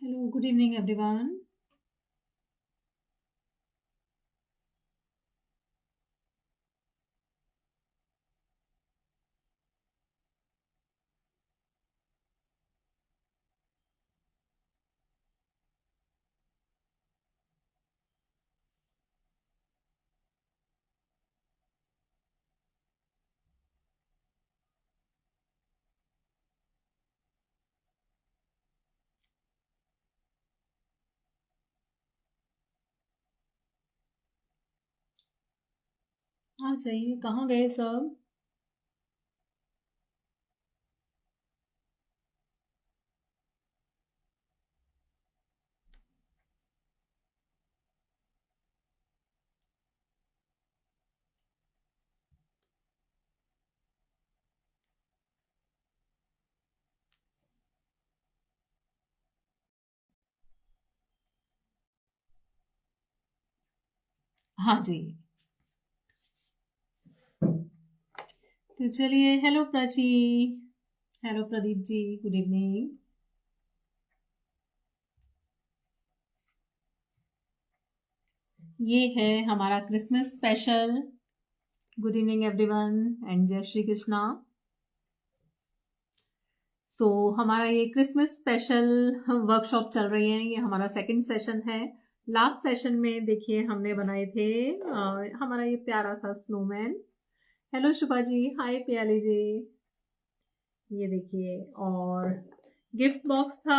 Hello, good evening, everyone. हाँ चाहिए, कहाँ गए सब? हाँ जी। तो चलिए, hello Prachi, hello Pradeep ji, good evening. ये है हमारा Christmas special. Good evening everyone and जय श्री कृष्णा। तो हमारा ये क्रिसमस स्पेशल वर्कशॉप चल रही है, ये हमारा सेकंड सेशन है। लास्ट सेशन में देखिए हमने बनाए थे हमारा ये प्यारा सा स्नोमैन। हेलो शुभा जी, हाय प्याली जी। ये देखिए, और गिफ्ट बॉक्स था,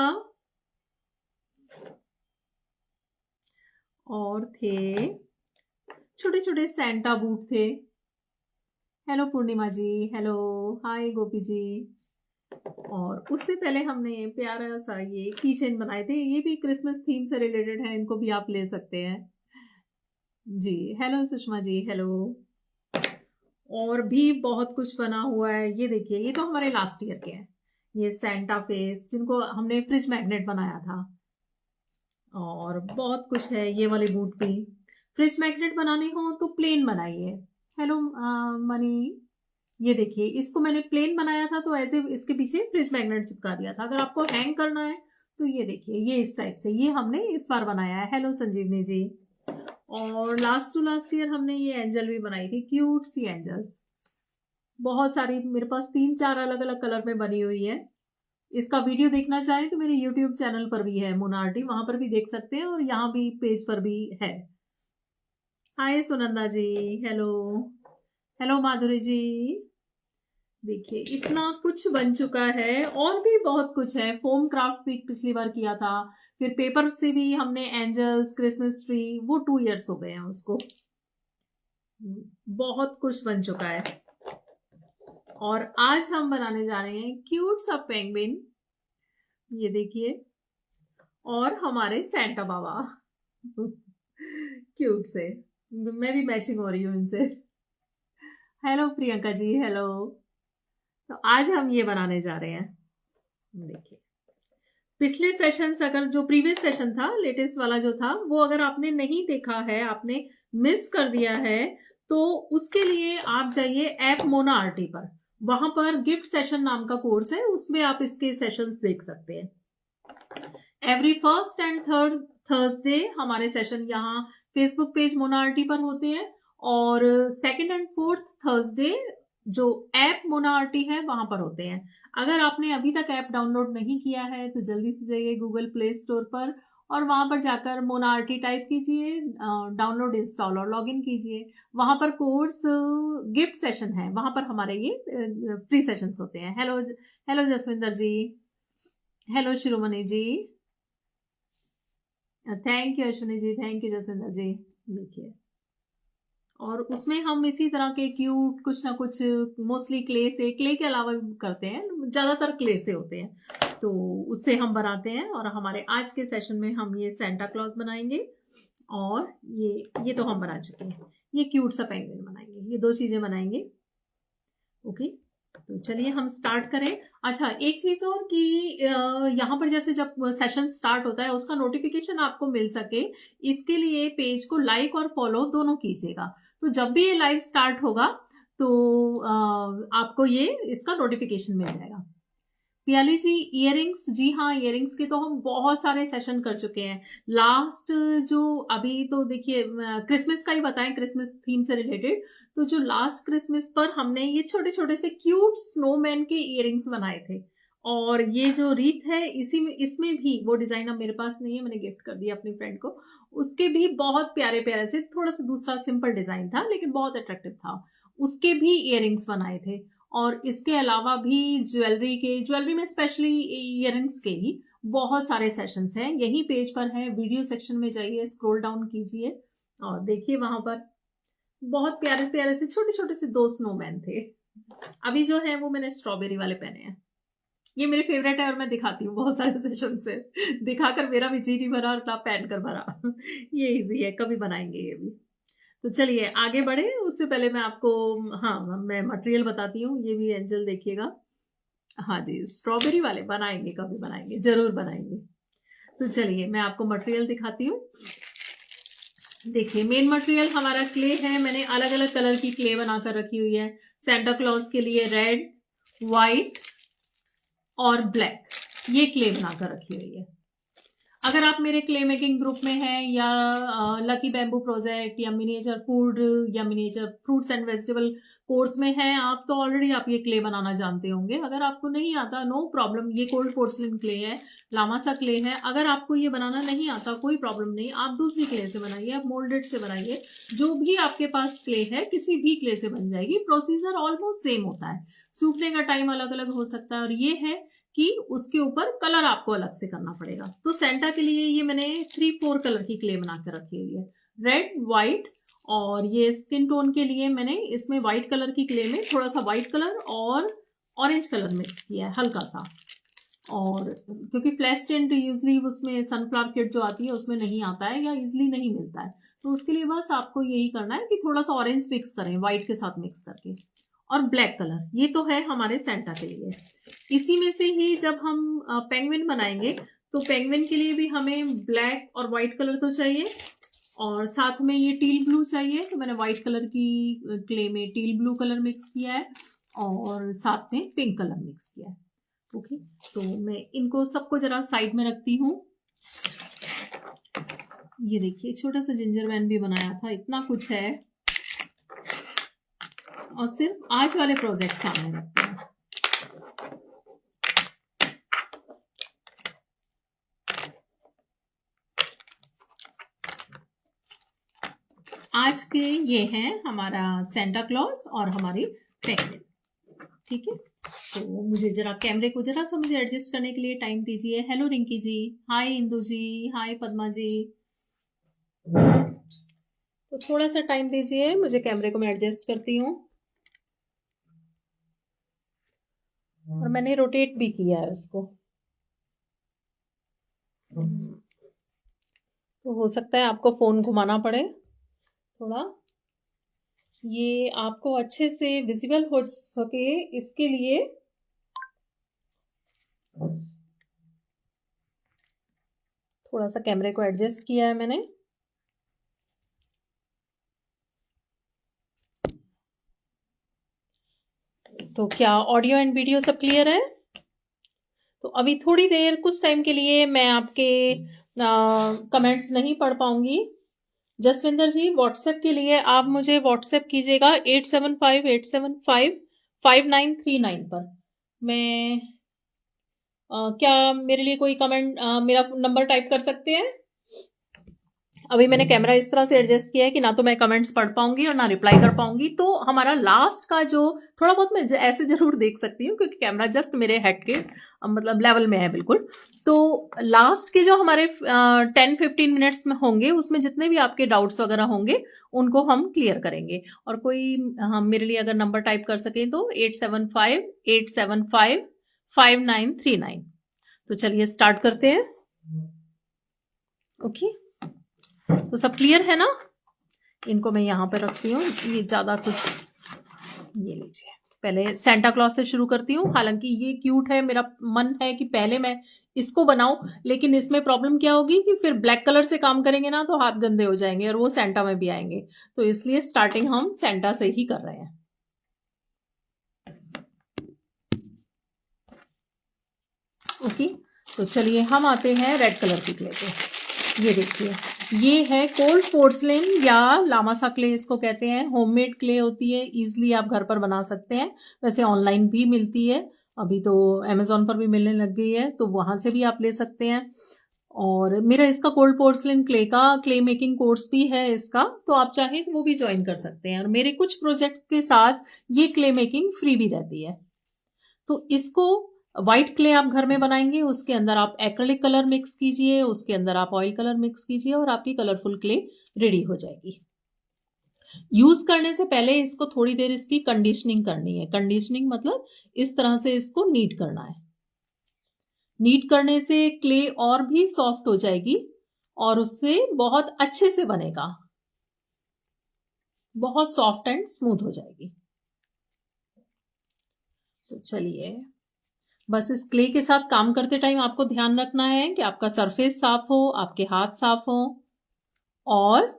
और थे छोटे छोटे सैंटा बूट थे। हेलो पूर्णिमा जी, हेलो, हाय गोपी जी। और उससे पहले हमने प्यारा सा ये की चेन बनाए थे, ये भी क्रिसमस थीम से रिलेटेड है, इनको भी आप ले सकते हैं जी। Hello Sushma ji, hello. और भी बहुत कुछ बना हुआ है, ये देखिए, ये तो हमारे लास्ट ईयर के हैं। ये सैंटा फेस जिनको हमने फ्रिज मैग्नेट बनाया था, और बहुत कुछ है। ये वाले बूट भी फ्रिज मैग्नेट बनाने हो तो प्लेन बनाइए। हेलो मनी, ये देखिए, इसको मैंने प्लेन बनाया था तो ऐसे इसके पीछे फ्रिज मैग्नेट चिपका दिया था। अगर आपको हैंग करना है तो ये देखिए, ये इस टाइप से ये हमने इस बार बनाया है। हेलो संजीवनी जी। और लास्ट टू लास्ट ईयर हमने ये एंजल भी बनाई थी, क्यूट सी एंजल्स। बहुत सारी मेरे पास 3-4 अलग अलग कलर में बनी हुई है। इसका वीडियो देखना चाहें तो मेरे यूट्यूब चैनल पर भी है मोनार्टी, वहां पर भी देख सकते हैं, और यहाँ भी पेज पर भी है। हाय सुनंदा जी, हेलो। हेलो माधुरी जी। देखिए इतना कुछ बन चुका है, और भी बहुत कुछ है। फोम क्राफ्ट भी पिछली बार किया था, फिर पेपर से भी हमने एंजल्स, क्रिसमस ट्री, वो 2 इयर्स हो गए हैं उसको। बहुत कुछ बन चुका है। और आज हम बनाने जा रहे हैं क्यूट सा पेंगुइन, ये देखिए, और हमारे सैंटा बाबा क्यूट से। मैं भी मैचिंग हो रही हूँ इनसे। Hello Priyanka ji, hello. तो आज हम ये बनाने जा रहे हैं, देखिए। पिछले सेशंस, अगर जो प्रीवियस सेशन था, लेटेस्ट वाला जो था, वो अगर आपने नहीं देखा है, आपने मिस कर दिया है, तो उसके लिए आप जाइए ऐप मोना आरटी पर। वहां पर गिफ्ट सेशन नाम का कोर्स है, उसमें आप इसके सेशंस देख सकते हैं। Every first and third Thursday हमारे सेशन यहाँ फेसबुक पेज मोनार्टी पर होते हैं, और सेकंड एंड फोर्थ थर्सडे जो ऐप मोनार्टी है वहां पर होते हैं। अगर आपने अभी तक ऐप डाउनलोड नहीं किया है तो जल्दी से जाइए गूगल प्ले स्टोर पर, और वहां पर जाकर मोनार्टी टाइप कीजिए, डाउनलोड, इंस्टॉल और लॉगिन कीजिए। वहां पर कोर्स गिफ्ट सेशन है, वहां पर हमारे ये फ्री सेशंस होते हैं। Hello, hello Jaswinder ji, hello Shiromani ji, thank you Ashwini ji, thank you Jaswinder ji. देखिए, और उसमें हम इसी तरह के क्यूट कुछ ना कुछ, मोस्टली क्ले से, क्ले के अलावा भी करते हैं, ज्यादातर क्ले से होते हैं, तो उससे हम बनाते हैं। और हमारे आज के सेशन में हम ये सेंटा क्लॉज बनाएंगे, और ये तो हम बना चुके हैं। ये क्यूट सा पेंगुइन बनाएंगे, ये 2 चीजें बनाएंगे। ओके, तो चलिए हम स्टार्ट करें। अच्छा, एक चीज और कि यहाँ पर जैसे जब सेशन स्टार्ट होता है उसका नोटिफिकेशन आपको मिल सके, इसके लिए पेज को लाइक और फॉलो दोनों कीजिएगा। तो जब भी ये लाइव स्टार्ट होगा तो आपको ये इसका नोटिफिकेशन मिल जाएगा। पियाली जी इयररिंग्स, जी हाँ, इयररिंग्स के तो हम बहुत सारे सेशन कर चुके हैं। लास्ट जो अभी तो देखिए क्रिसमस का ही बताएं, क्रिसमस थीम से रिलेटेड। तो जो लास्ट क्रिसमस पर हमने ये छोटे छोटे से क्यूट स्नोमैन के इयररिंग्स बनाए थे, और ये जो रीत है इसी में, इसमें भी वो डिजाइन अब मेरे पास नहीं है, मैंने गिफ्ट कर दिया अपनी फ्रेंड को। उसके भी बहुत प्यारे प्यारे से, थोड़ा सा दूसरा सिंपल डिजाइन था लेकिन बहुत अट्रैक्टिव था, उसके भी इयररिंग्स बनाए थे। और इसके अलावा भी ज्वेलरी में स्पेशली इयररिंग्स के ही बहुत सारे सेशंस हैं, यही पेज पर है, वीडियो सेक्शन में जाइए, स्क्रॉल डाउन कीजिए और देखिए, वहां पर बहुत प्यारे प्यारे से छोटे छोटे से 2 स्नोमैन थे। अभी जो है वो मैंने स्ट्रॉबेरी वाले पहने हैं, ये मेरे फेवरेट है और मैं दिखाती हूँ बहुत सारे सेशन से, दिखाकर मेरा भी जी नहीं भरा और ना पहन कर भरा। ये इजी है, कभी बनाएंगे ये भी। तो चलिए आगे बढ़े, उससे पहले मैं आपको, हाँ, मैं मटेरियल बताती हूँ। ये भी एंजल देखिएगा, हाँ जी, स्ट्रॉबेरी वाले बनाएंगे, कभी बनाएंगे, जरूर बनाएंगे। तो चलिए मैं आपको मटेरियल दिखाती हूँ। देखिए मेन मटेरियल हमारा क्ले है, मैंने अलग अलग कलर की क्ले बनाकर रखी हुई है। सेंटा क्लॉज के लिए रेड, व्हाइट और ब्लैक, ये क्ले बनाकर रखी हुई है। अगर आप मेरे क्ले मेकिंग ग्रुप में हैं या लकी बैम्बू प्रोजेक्ट या मिनिएचर फूड या miniature fruits and vegetable course में हैं आप, तो ऑलरेडी आप ये क्ले बनाना जानते होंगे। अगर आपको नहीं आता, नो प्रॉब्लम, ये कोल्ड पोर्सलिन क्ले है, लामासा क्ले है। अगर आपको ये बनाना नहीं आता, कोई प्रॉब्लम नहीं, आप दूसरी क्ले से बनाइए, आप मोल्डेड से बनाइए, जो भी आपके पास क्ले है किसी भी क्ले से बन जाएगी। प्रोसीजर ऑलमोस्ट सेम होता है, सूखने का टाइम अलग अलग हो सकता है, और ये है कि उसके ऊपर कलर आपको अलग से करना पड़ेगा। तो सेंटा के लिए ये मैंने 3-4 कलर की क्ले बनाकर रखी हुई है, रेड, व्हाइट, और ये स्किन टोन के लिए मैंने इसमें व्हाइट कलर की क्ले में थोड़ा सा व्हाइट कलर और ऑरेंज कलर मिक्स किया है हल्का सा। और क्योंकि फ्लैश टिंट यूजली उसमें सनफ्लावर किट जो आती है उसमें नहीं आता है या इजिली नहीं मिलता है, तो उसके लिए बस आपको यही करना है कि थोड़ा सा ऑरेंज मिक्स करें व्हाइट के साथ मिक्स करके। और ब्लैक कलर, ये तो है हमारे सेंटा के लिए। इसी में से ही जब हम पेंगुइन बनाएंगे, तो पेंगुइन के लिए भी हमें ब्लैक और व्हाइट कलर तो चाहिए, और साथ में ये टील ब्लू चाहिए। तो मैंने व्हाइट कलर की क्ले में टील ब्लू कलर मिक्स किया है और साथ में पिंक कलर मिक्स किया है। ओके, तो मैं इनको सबको जरा साइड में रखती हूँ। ये देखिए छोटा सा जिंजर मैन भी बनाया था, इतना कुछ है, और सिर्फ आज वाले प्रोजेक्ट सामने रखते हैं। आज के ये हैं हमारा सेंटा क्लॉज और हमारी पेंगुइन, ठीक है। तो मुझे जरा कैमरे को जरा सा मुझे एडजस्ट करने के लिए टाइम दीजिए। हेलो रिंकी जी, हाय इंदू जी, हाय पद्मा जी। तो थोड़ा सा टाइम दीजिए मुझे, कैमरे को मैं एडजस्ट करती हूँ। और मैंने रोटेट भी किया है उसको, तो हो सकता है आपको फोन घुमाना पड़े थोड़ा, ये आपको अच्छे से विजिबल हो सके इसके लिए। थोड़ा सा कैमरे को एडजस्ट किया है मैंने। तो क्या ऑडियो एंड वीडियो सब क्लियर है? तो अभी थोड़ी देर, कुछ टाइम के लिए मैं आपके कमेंट्स नहीं पढ़ पाऊंगी। जसविंदर जी, व्हाट्सएप के लिए आप मुझे व्हाट्सएप कीजिएगा 8758755939 पर। मैं क्या मेरे लिए कोई कमेंट, मेरा नंबर टाइप कर सकते हैं? अभी मैंने कैमरा इस तरह से एडजस्ट किया है कि ना तो मैं कमेंट्स पढ़ पाऊंगी और ना रिप्लाई कर पाऊंगी। तो हमारा लास्ट का जो थोड़ा बहुत मैं ऐसे जरूर देख सकती हूँ क्योंकि कैमरा जस्ट मेरे हेड के मतलब लेवल में है बिल्कुल। तो लास्ट के जो हमारे 10-15 मिनट्स में होंगे, उसमें जितने भी आपके डाउट्स वगैरह होंगे उनको हम क्लियर करेंगे। और कोई मेरे लिए अगर नंबर टाइप कर सके तो 8758755939। तो चलिए स्टार्ट करते हैं। ओके, तो सब क्लियर है ना? इनको मैं यहाँ पे रखती हूँ, ये ज्यादा कुछ, ये लीजिए। पहले सेंटा क्लॉज से शुरू करती हूँ। हालांकि ये क्यूट है, मेरा मन है कि पहले मैं इसको बनाऊं, लेकिन इसमें प्रॉब्लम क्या होगी कि फिर ब्लैक कलर से काम करेंगे ना तो हाथ गंदे हो जाएंगे और वो सेंटा में भी आएंगे। तो इसलिए स्टार्टिंग हम सेंटा से ही कर रहे हैं। ओके, तो चलिए हम आते हैं रेड कलर की क्ले पे। ये देखिए, ये है कोल्ड पोर्सलिन या लामासा क्ले इसको कहते हैं। होममेड क्ले होती है, इजीली आप घर पर बना सकते हैं। वैसे ऑनलाइन भी मिलती है, अभी तो अमेजोन पर भी मिलने लग गई है, तो वहां से भी आप ले सकते हैं। और मेरा इसका कोल्ड पोर्सलिन क्ले का क्ले मेकिंग कोर्स भी है इसका, तो आप चाहें तो वो भी ज्वाइन कर सकते हैं। और मेरे कुछ प्रोजेक्ट के साथ ये क्ले मेकिंग फ्री भी रहती है। तो इसको व्हाइट क्ले आप घर में बनाएंगे, उसके अंदर आप एक्रेलिक कलर मिक्स कीजिए, उसके अंदर आप ऑयल कलर मिक्स कीजिए और आपकी कलरफुल क्ले रेडी हो जाएगी। यूज करने से पहले इसको थोड़ी देर इसकी कंडीशनिंग करनी है। कंडीशनिंग मतलब इस तरह से इसको नीड करना है। नीड करने से क्ले और भी सॉफ्ट हो जाएगी और उससे बहुत अच्छे से बनेगा, बहुत सॉफ्ट एंड स्मूथ हो जाएगी। तो चलिए, बस इस क्ले के साथ काम करते टाइम आपको ध्यान रखना है कि आपका सरफेस साफ हो, आपके हाथ साफ हो और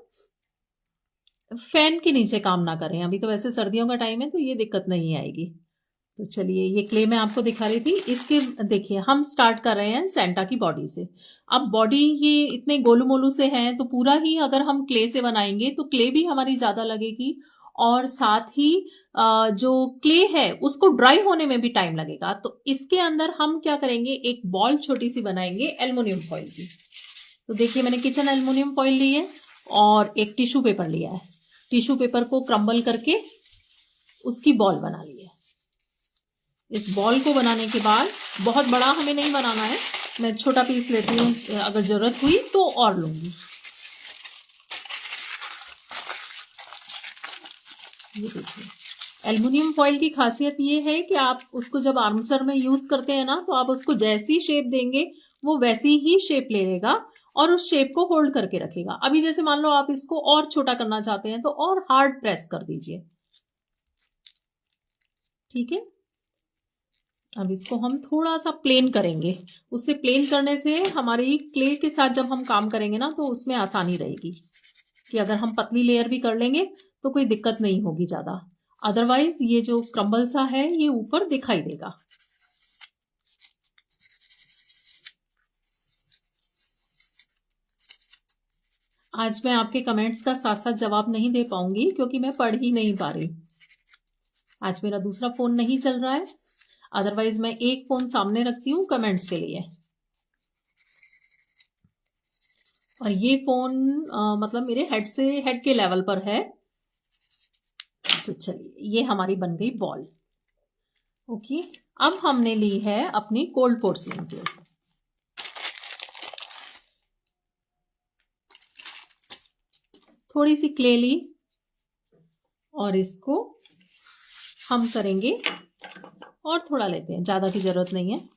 फैन के नीचे काम ना करें। अभी तो वैसे सर्दियों का टाइम है तो ये दिक्कत नहीं आएगी। तो चलिए, ये क्ले मैं आपको दिखा रही थी। इसके देखिए, हम स्टार्ट कर रहे हैं सेंटा की बॉडी से। अब बॉडी ये इतने गोलू मोलू से है, तो पूरा ही अगर हम क्ले से बनाएंगे तो क्ले भी हमारी ज्यादा लगेगी और साथ ही जो क्ले है उसको ड्राई होने में भी टाइम लगेगा। तो इसके अंदर हम क्या करेंगे, एक बॉल छोटी सी बनाएंगे एल्युमिनियम फॉइल की। तो देखिए, मैंने किचन एल्युमिनियम फॉइल ली है और एक टिश्यू पेपर लिया है। टिश्यू पेपर को क्रम्बल करके उसकी बॉल बना ली है। इस बॉल को बनाने के बाद, बहुत बड़ा हमें नहीं बनाना है, मैं छोटा पीस लेती हूँ, अगर जरूरत हुई तो और लूंगी। ये देखिए, एल्युमिनियम फॉइल की खासियत ये है कि आप उसको जब आर्मचर में यूज करते हैं ना, तो आप उसको जैसी शेप देंगे वो वैसी ही शेप ले लेगा और उस शेप को होल्ड करके रखेगा। अभी जैसे मान लो आप इसको और छोटा करना चाहते हैं तो और हार्ड प्रेस कर दीजिए। ठीक है, अब इसको हम थोड़ा सा प्लेन करेंगे। उससे प्लेन करने से हमारी क्ले के साथ जब हम काम करेंगे ना, तो उसमें आसानी रहेगी कि अगर हम पतली लेयर भी कर लेंगे तो कोई दिक्कत नहीं होगी ज्यादा। अदरवाइज ये जो क्रम्बल सा है ये ऊपर दिखाई देगा। आज मैं आपके कमेंट्स का साथ साथ जवाब नहीं दे पाऊंगी क्योंकि मैं पढ़ ही नहीं पा रही। आज मेरा दूसरा फोन नहीं चल रहा है, अदरवाइज मैं एक फोन सामने रखती हूँ कमेंट्स के लिए। और ये फोन मतलब मेरे हेड के लेवल पर है। तो चलिए, ये हमारी बन गई बॉल। ओके, अब हमने ली है अपनी कोल्ड पोर्सलिन क्ले। थोड़ी सी क्ले ली और इसको हम करेंगे, और थोड़ा लेते हैं, ज्यादा की जरूरत नहीं है।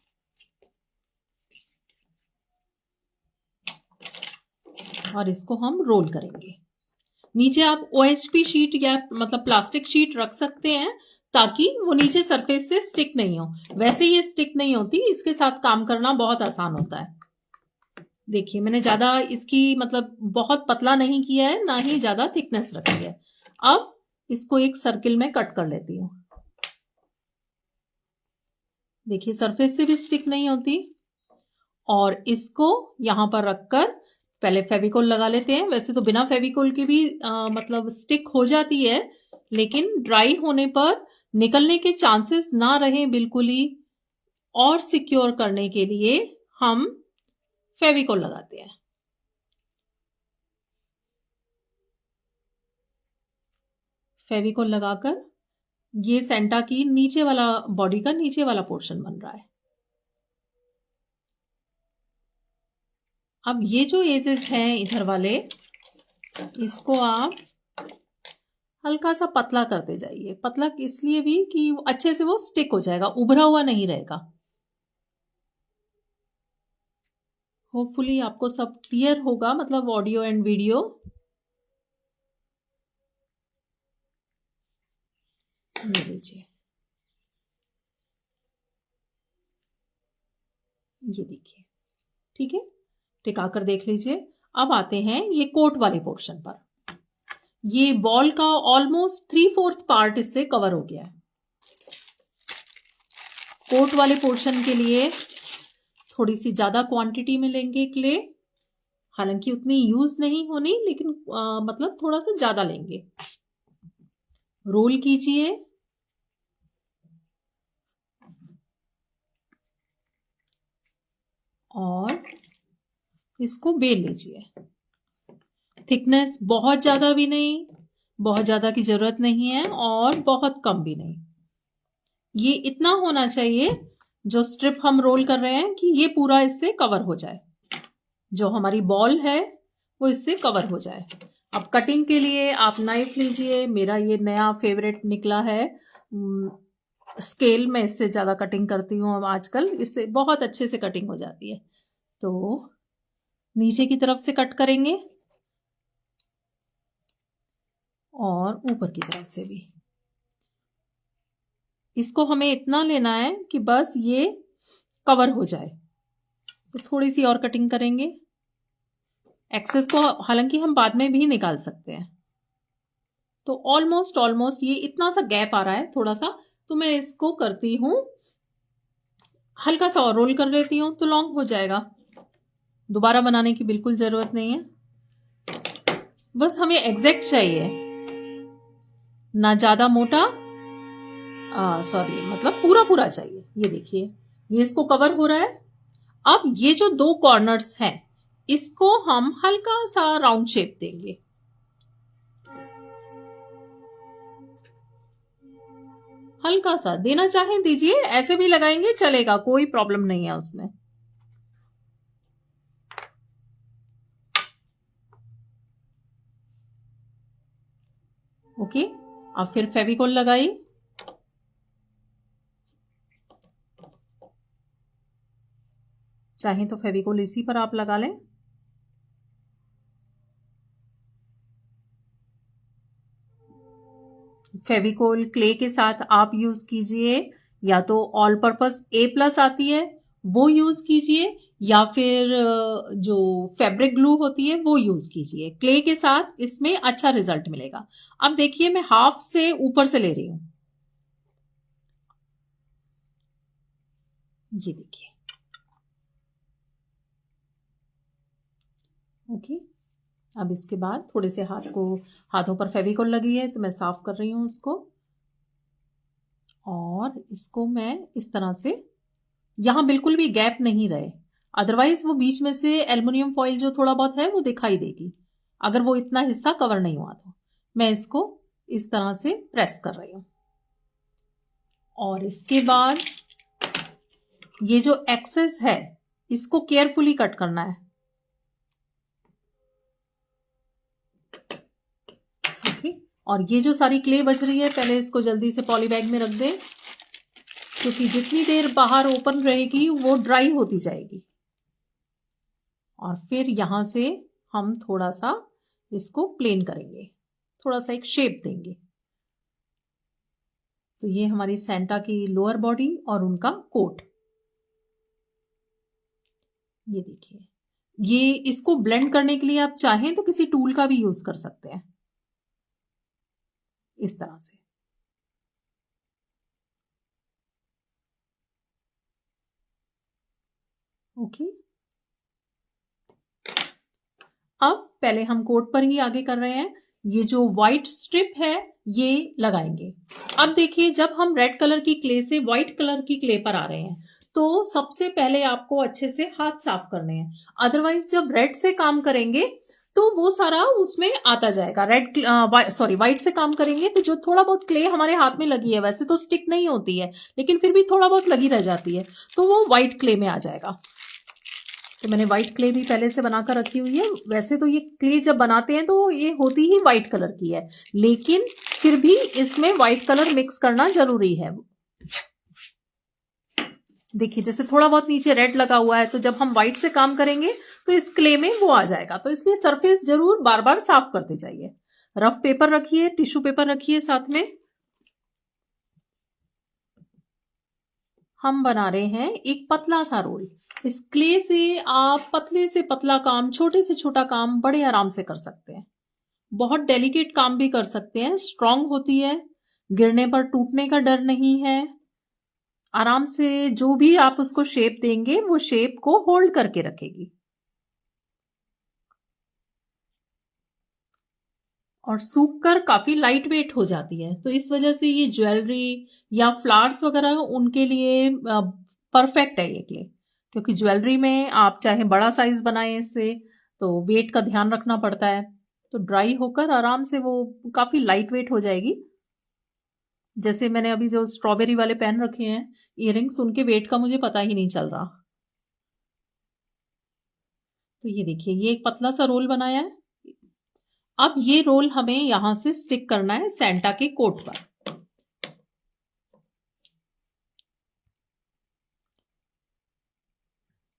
और इसको हम रोल करेंगे। नीचे आप OHP शीट या मतलब प्लास्टिक शीट रख सकते हैं ताकि वो नीचे सरफेस से स्टिक नहीं हो। वैसे ये स्टिक नहीं होती, इसके साथ काम करना बहुत आसान होता है। देखिए, मैंने ज्यादा इसकी मतलब बहुत पतला नहीं किया है, ना ही ज्यादा थिकनेस रखी है। अब इसको एक सर्किल में कट कर लेती हूँ। देखिए, सरफेस से भी स्टिक नहीं होती। और इसको यहां पर रखकर पहले फेविकोल लगा लेते हैं। वैसे तो बिना फेविकोल के भी मतलब स्टिक हो जाती है, लेकिन ड्राई होने पर निकलने के चांसेस ना रहे बिल्कुल ही, और सिक्योर करने के लिए हम फेविकोल लगाते हैं। फेविकोल लगाकर ये सेंटा की नीचे वाला, बॉडी का नीचे वाला पोर्शन बन रहा है। अब ये जो एजेस हैं इधर वाले, इसको आप हल्का सा पतला करते जाइए। पतला इसलिए भी कि अच्छे से वो स्टिक हो जाएगा, उभरा हुआ नहीं रहेगा। होपफुली आपको सब क्लियर होगा, मतलब ऑडियो एंड वीडियो। ये लीजिए, ये देखिए, ठीक है, टिका कर देख लीजिए। अब आते हैं ये कोट वाले पोर्शन पर। ये बॉल का ऑलमोस्ट 3/4 पार्ट इससे कवर हो गया है। कोट वाले पोर्शन के लिए थोड़ी सी ज्यादा क्वांटिटी में लेंगे क्ले, हालांकि उतनी यूज नहीं होनी, लेकिन मतलब थोड़ा सा ज्यादा लेंगे। रोल कीजिए और इसको बेल लीजिए। थिकनेस बहुत ज्यादा भी नहीं, बहुत ज्यादा की जरूरत नहीं है और बहुत कम भी नहीं। ये इतना होना चाहिए जो स्ट्रिप हम रोल कर रहे हैं कि ये पूरा इससे कवर हो जाए, जो हमारी बॉल है वो इससे कवर हो जाए। अब कटिंग के लिए आप नाइफ लीजिए। मेरा ये नया फेवरेट निकला है स्केल। मैं इससे ज्यादा कटिंग करती हूँ अब आजकल, इससे बहुत अच्छे से कटिंग हो जाती है। तो नीचे की तरफ से कट करेंगे और ऊपर की तरफ से भी। इसको हमें इतना लेना है कि बस ये कवर हो जाए। तो थोड़ी सी और कटिंग करेंगे। एक्सेस को हालांकि हम बाद में भी निकाल सकते हैं। तो ऑलमोस्ट ये इतना सा गैप आ रहा है थोड़ा सा, तो मैं इसको करती हूं हल्का सा और रोल कर लेती हूँ, तो लॉन्ग हो जाएगा। दोबारा बनाने की बिल्कुल जरूरत नहीं है, बस हमें एग्जैक्ट चाहिए, ना ज्यादा मोटा, सॉरी मतलब पूरा पूरा चाहिए। ये देखिए ये इसको कवर हो रहा है। अब ये जो दो कॉर्नर्स हैं इसको हम हल्का सा राउंड शेप देंगे। हल्का सा देना चाहें दीजिए, ऐसे भी लगाएंगे चलेगा, कोई प्रॉब्लम नहीं है उसमें। ओके, अब फिर फेविकोल लगाई। चाहे तो फेविकोल इसी पर आप लगा लें। फेविकोल क्ले के साथ आप यूज कीजिए, या तो ऑल पर्पस A+ आती है वो यूज कीजिए, या फिर जो फैब्रिक ग्लू होती है वो यूज कीजिए। क्ले के साथ इसमें अच्छा रिजल्ट मिलेगा। अब देखिए मैं हाफ से ऊपर से ले रही हूं, ये देखिए। ओके, अब इसके बाद थोड़े से हाथों पर फेविकोल लगी है तो मैं साफ कर रही हूं उसको, और इसको मैं इस तरह से, यहां बिल्कुल भी गैप नहीं रहे, अदरवाइज वो बीच में से एल्युमिनियम फॉइल जो थोड़ा बहुत है वो दिखाई देगी, अगर वो इतना हिस्सा कवर नहीं हुआ तो। मैं इसको इस तरह से प्रेस कर रही हूं, और इसके बाद ये जो एक्सेस है इसको केयरफुली कट करना है। ओके, और ये जो सारी क्ले बच रही है पहले इसको जल्दी से पॉली बैग में रख दें, क्योंकि जितनी देर बाहर ओपन रहेगी वो ड्राई होती जाएगी। और फिर यहां से हम थोड़ा सा इसको प्लेन करेंगे, थोड़ा सा एक शेप देंगे। तो ये हमारी सेंटा की लोअर बॉडी और उनका कोट, ये देखिए। ये इसको ब्लेंड करने के लिए आप चाहें तो किसी टूल का भी यूज कर सकते हैं, इस तरह से। ओके, अब पहले हम कोट पर ही आगे कर रहे हैं। ये जो व्हाइट स्ट्रिप है ये लगाएंगे। अब देखिए जब हम रेड कलर की क्ले से व्हाइट कलर की क्ले पर आ रहे हैं तो सबसे पहले आपको अच्छे से हाथ साफ करने हैं, अदरवाइज जब रेड से काम करेंगे तो वो सारा उसमें आता जाएगा। व्हाइट से काम करेंगे तो जो थोड़ा बहुत क्ले हमारे हाथ में लगी है, वैसे तो स्टिक नहीं होती है लेकिन फिर भी थोड़ा बहुत लगी रह जाती है, तो वो व्हाइट क्ले में आ जाएगा। तो मैंने व्हाइट क्ले भी पहले से बनाकर रखी हुई है। वैसे तो ये क्ले जब बनाते हैं तो ये होती ही व्हाइट कलर की है, लेकिन फिर भी इसमें व्हाइट कलर मिक्स करना जरूरी है। देखिए जैसे थोड़ा बहुत नीचे रेड लगा हुआ है, तो जब हम व्हाइट से काम करेंगे तो इस क्ले में वो आ जाएगा। तो इसलिए सरफेस जरूर बार बार साफ करते जाइए। रफ पेपर रखिए, टिश्यू पेपर रखिए साथ में। हम बना रहे हैं एक पतला सा रोल। इस क्ले से आप पतले से पतला काम, छोटे से छोटा काम बड़े आराम से कर सकते हैं। बहुत डेलिकेट काम भी कर सकते हैं। स्ट्रांग होती है, गिरने पर टूटने का डर नहीं है। आराम से जो भी आप उसको शेप देंगे वो शेप को होल्ड करके रखेगी। और सूख कर काफी लाइट वेट हो जाती है, तो इस वजह से ये ज्वेलरी या फ्लावर्स वगैरह उनके लिए परफेक्ट है ये क्ले। क्योंकि ज्वेलरी में आप चाहे बड़ा साइज बनाएं इससे, तो वेट का ध्यान रखना पड़ता है। तो ड्राई होकर आराम से वो काफी लाइट वेट हो जाएगी। जैसे मैंने अभी जो स्ट्रॉबेरी वाले पहन रखे हैं इयररिंग्स, उनके वेट का मुझे पता ही नहीं चल रहा। तो ये देखिए, ये एक पतला सा रोल बनाया है। अब ये रोल हमें यहां से स्टिक करना है सेंटा के कोट पर।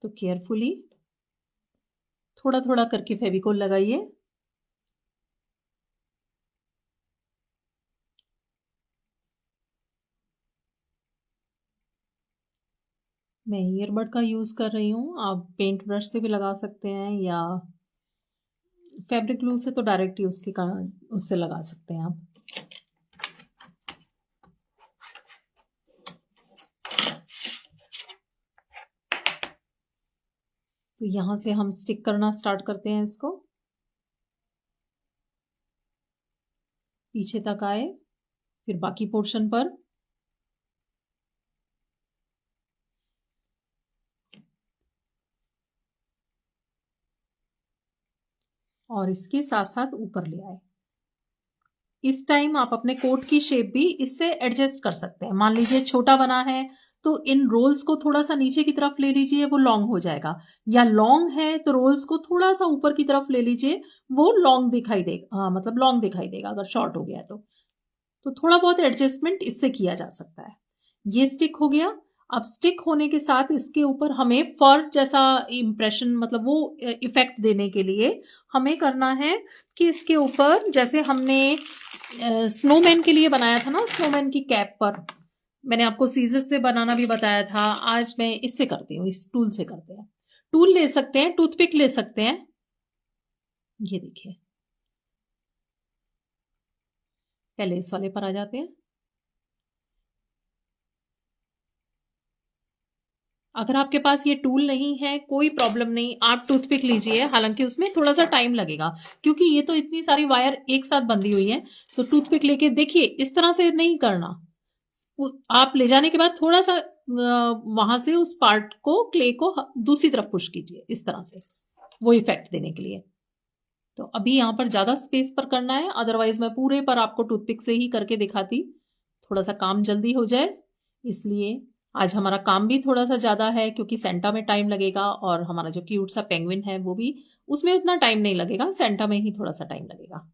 तो केयरफुली थोड़ा थोड़ा करके फेविकोल लगाइए। मैं ईयरबड का यूज कर रही हूँ, आप पेंट ब्रश से भी लगा सकते हैं या फैब्रिक ग्लू से तो डायरेक्ट ही उससे लगा सकते हैं आप। तो यहां से हम स्टिक करना स्टार्ट करते हैं इसको। पीछे तक आए, फिर बाकी पोर्शन पर। और इसके साथ साथ ऊपर ले आए। इस टाइम आप अपने कोट की शेप भी इससे एडजस्ट कर सकते हैं। मान लीजिए छोटा बना है तो इन रोल्स को थोड़ा सा नीचे की तरफ ले लीजिए, वो लॉन्ग हो जाएगा। या लॉन्ग है तो रोल्स को थोड़ा सा ऊपर की तरफ ले लीजिए, वो लॉन्ग दिखाई देगा, मतलब लॉन्ग दिखाई देगा अगर शॉर्ट हो गया है तो थोड़ा बहुत एडजस्टमेंट इससे किया जा सकता है। ये स्टिक हो गया। अब स्टिक होने के साथ इसके ऊपर हमें फर जैसा इंप्रेशन, मतलब वो इफेक्ट देने के लिए हमें करना है कि इसके ऊपर जैसे हमने स्नोमैन के लिए बनाया था ना, स्नोमैन की कैप पर मैंने आपको सीजर से बनाना भी बताया था। आज मैं इससे करती हूँ, इस टूल से करते हैं। टूल ले सकते हैं, टूथपिक ले सकते हैं। ये देखिए, पहले इस वाले पर आ जाते हैं। अगर आपके पास ये टूल नहीं है कोई प्रॉब्लम नहीं, आप टूथपिक लीजिए। हालांकि उसमें थोड़ा सा टाइम लगेगा क्योंकि ये तो इतनी सारी वायर एक साथ बंधी हुई है। तो टूथपिक लेके देखिए, इस तरह से नहीं करना। आप ले जाने के बाद थोड़ा सा वहां से उस पार्ट को, क्ले को दूसरी तरफ पुश कीजिए इस तरह से, वो इफेक्ट देने के लिए। तो अभी यहाँ पर ज्यादा स्पेस पर करना है, अदरवाइज मैं पूरे पर आपको टूथपिक से ही करके दिखाती, थोड़ा सा काम जल्दी हो जाए इसलिए। आज हमारा काम भी थोड़ा सा ज्यादा है क्योंकि सेंटा में टाइम लगेगा, और हमारा जो क्यूट सा पेंगुइन है वो भी, उसमें उतना टाइम नहीं लगेगा, सेंटा में ही थोड़ा सा टाइम लगेगा।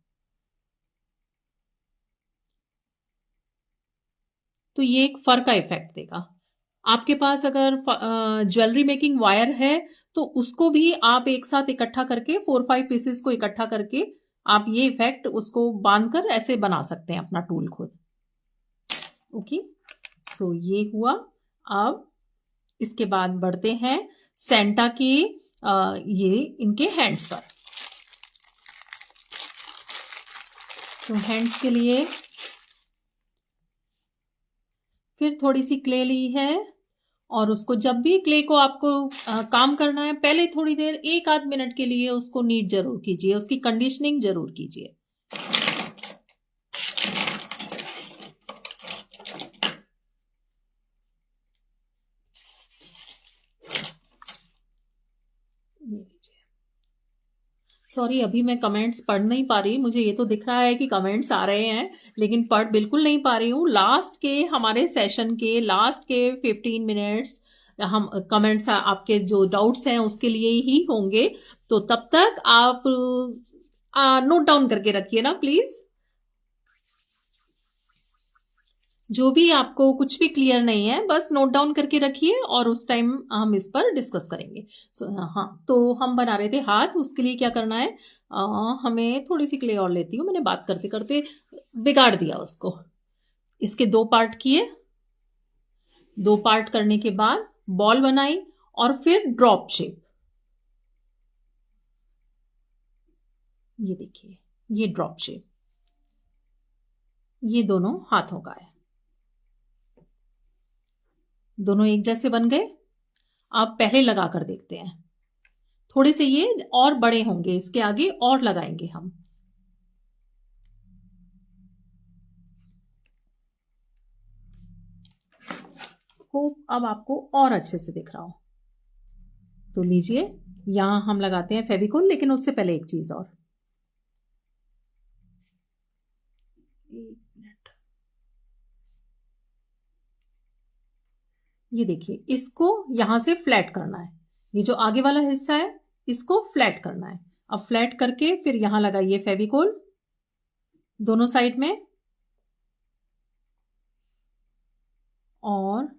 तो ये एक फर का इफेक्ट देगा। आपके पास अगर ज्वेलरी मेकिंग वायर है तो उसको भी आप एक साथ इकट्ठा करके 4-5 पीसेस को इकट्ठा करके आप ये इफेक्ट उसको बांधकर ऐसे बना सकते हैं अपना टूल खुद। ओके, सो ये हुआ। अब इसके बाद बढ़ते हैं सेंटा के ये इनके हैंड्स पर। तो हैंड्स के लिए फिर थोड़ी सी क्ले ली है, और उसको जब भी क्ले को आपको काम करना है, पहले थोड़ी देर 1-8 मिनट के लिए उसको नीट जरूर कीजिए, उसकी कंडीशनिंग जरूर कीजिए। सॉरी, अभी मैं कमेंट्स पढ़ नहीं पा रही, मुझे ये तो दिख रहा है कि कमेंट्स आ रहे हैं लेकिन पढ़ बिल्कुल नहीं पा रही हूँ। लास्ट के हमारे सेशन के लास्ट के 15 मिनट्स हम कमेंट्स आपके जो डाउट्स हैं उसके लिए ही होंगे, तो तब तक आप नोट डाउन करके रखिए ना प्लीज। जो भी आपको कुछ भी क्लियर नहीं है बस नोट डाउन करके रखिए, और उस टाइम हम इस पर डिस्कस करेंगे। हाँ, तो हम बना रहे थे हाथ, उसके लिए क्या करना है, हमें थोड़ी सी क्ले और लेती हूँ, मैंने बात करते करते बिगाड़ दिया उसको। इसके 2 पार्ट किए, 2 पार्ट करने के बाद बॉल बनाई, और फिर ड्रॉप शेप। ये देखिए, ये ड्रॉप शेप, ये दोनों हाथों का है। दोनों एक जैसे बन गए। अब पहले लगा कर देखते हैं, थोड़े से ये और बड़े होंगे, इसके आगे और लगाएंगे हम। होप अब आपको और अच्छे से दिख रहा हो। तो लीजिए, यहां हम लगाते हैं फेविकोल, लेकिन उससे पहले एक चीज और। एक मिनट, ये देखिए, इसको यहां से फ्लैट करना है। ये जो आगे वाला हिस्सा है इसको फ्लैट करना है। अब फ्लैट करके फिर यहां लगाइए फेविकोल दोनों साइड में, और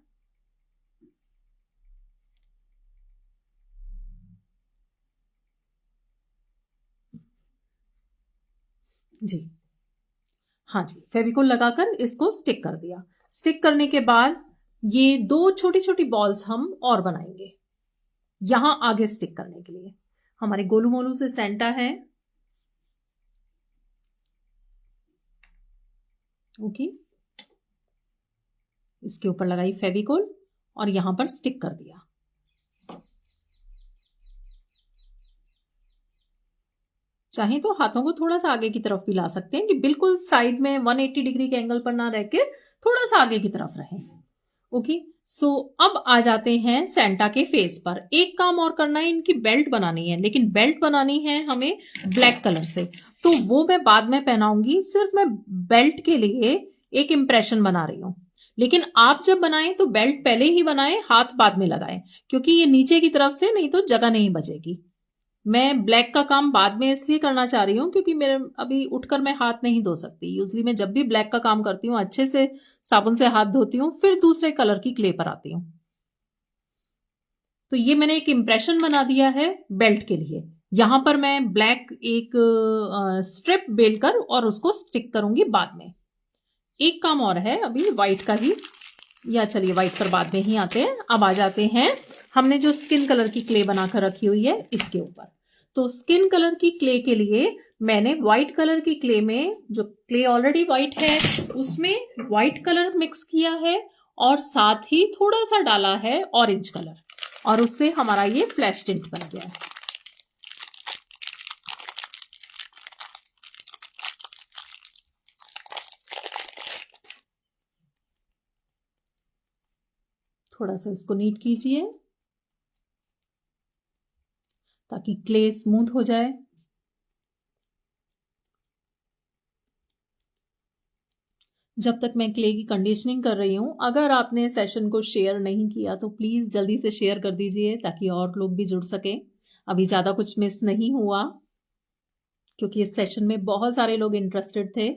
जी, हाँ जी, फेविकोल लगाकर इसको स्टिक कर दिया। स्टिक करने के बाद ये दो छोटी छोटी बॉल्स हम और बनाएंगे यहां आगे स्टिक करने के लिए। हमारे गोलू मोलू से सेंटा है, ओके। इसके ऊपर लगाई फेविकोल और यहां पर स्टिक कर दिया। चाहे तो हाथों को थोड़ा सा आगे की तरफ भी ला सकते हैं कि बिल्कुल साइड में 180 डिग्री के एंगल पर ना रह के थोड़ा सा आगे की तरफ रहे, ओके। सो अब आ जाते हैं सेंटा के फेस पर। एक काम और करना है, इनकी बेल्ट बनानी है, लेकिन बेल्ट बनानी है हमें ब्लैक कलर से, तो वो मैं बाद में पहनाऊंगी। सिर्फ मैं बेल्ट के लिए एक इंप्रेशन बना रही हूं। लेकिन आप जब बनाएं तो बेल्ट पहले ही बनाएं, हाथ बाद में लगाएं, क्योंकि ये नीचे की तरफ से नहीं तो जगह नहीं बचेगी। मैं ब्लैक का काम बाद में इसलिए करना चाह रही हूँ क्योंकि मेरे अभी उठकर मैं हाथ नहीं धो सकती। यूजली मैं जब भी ब्लैक का काम करती हूँ अच्छे से साबुन से हाथ धोती हूँ, फिर दूसरे कलर की क्ले पर आती हूँ। तो ये मैंने एक इंप्रेशन बना दिया है बेल्ट के लिए। यहां पर मैं ब्लैक एक स्ट्रिप बेलकर और उसको स्टिक करूंगी बाद में। एक काम और है अभी व्हाइट का ही, या चलिए व्हाइट पर बाद में ही आते हैं। अब आ जाते हैं हमने जो स्किन कलर की क्ले बनाकर रखी हुई है इसके ऊपर। तो स्किन कलर की क्ले के लिए मैंने व्हाइट कलर की क्ले में, जो क्ले ऑलरेडी व्हाइट है उसमें व्हाइट कलर मिक्स किया है, और साथ ही थोड़ा सा डाला है ऑरेंज कलर, और उससे हमारा ये फ्लैश टिंट बन गया है। थोड़ा सा इसको नीट कीजिए ताकि क्ले स्मूथ हो जाए। जब तक मैं क्ले की कंडीशनिंग कर रही हूं, अगर आपने सेशन को शेयर नहीं किया तो प्लीज जल्दी से शेयर कर दीजिए ताकि और लोग भी जुड़ सके। अभी ज्यादा कुछ मिस नहीं हुआ क्योंकि इस सेशन में बहुत सारे लोग इंटरेस्टेड थे,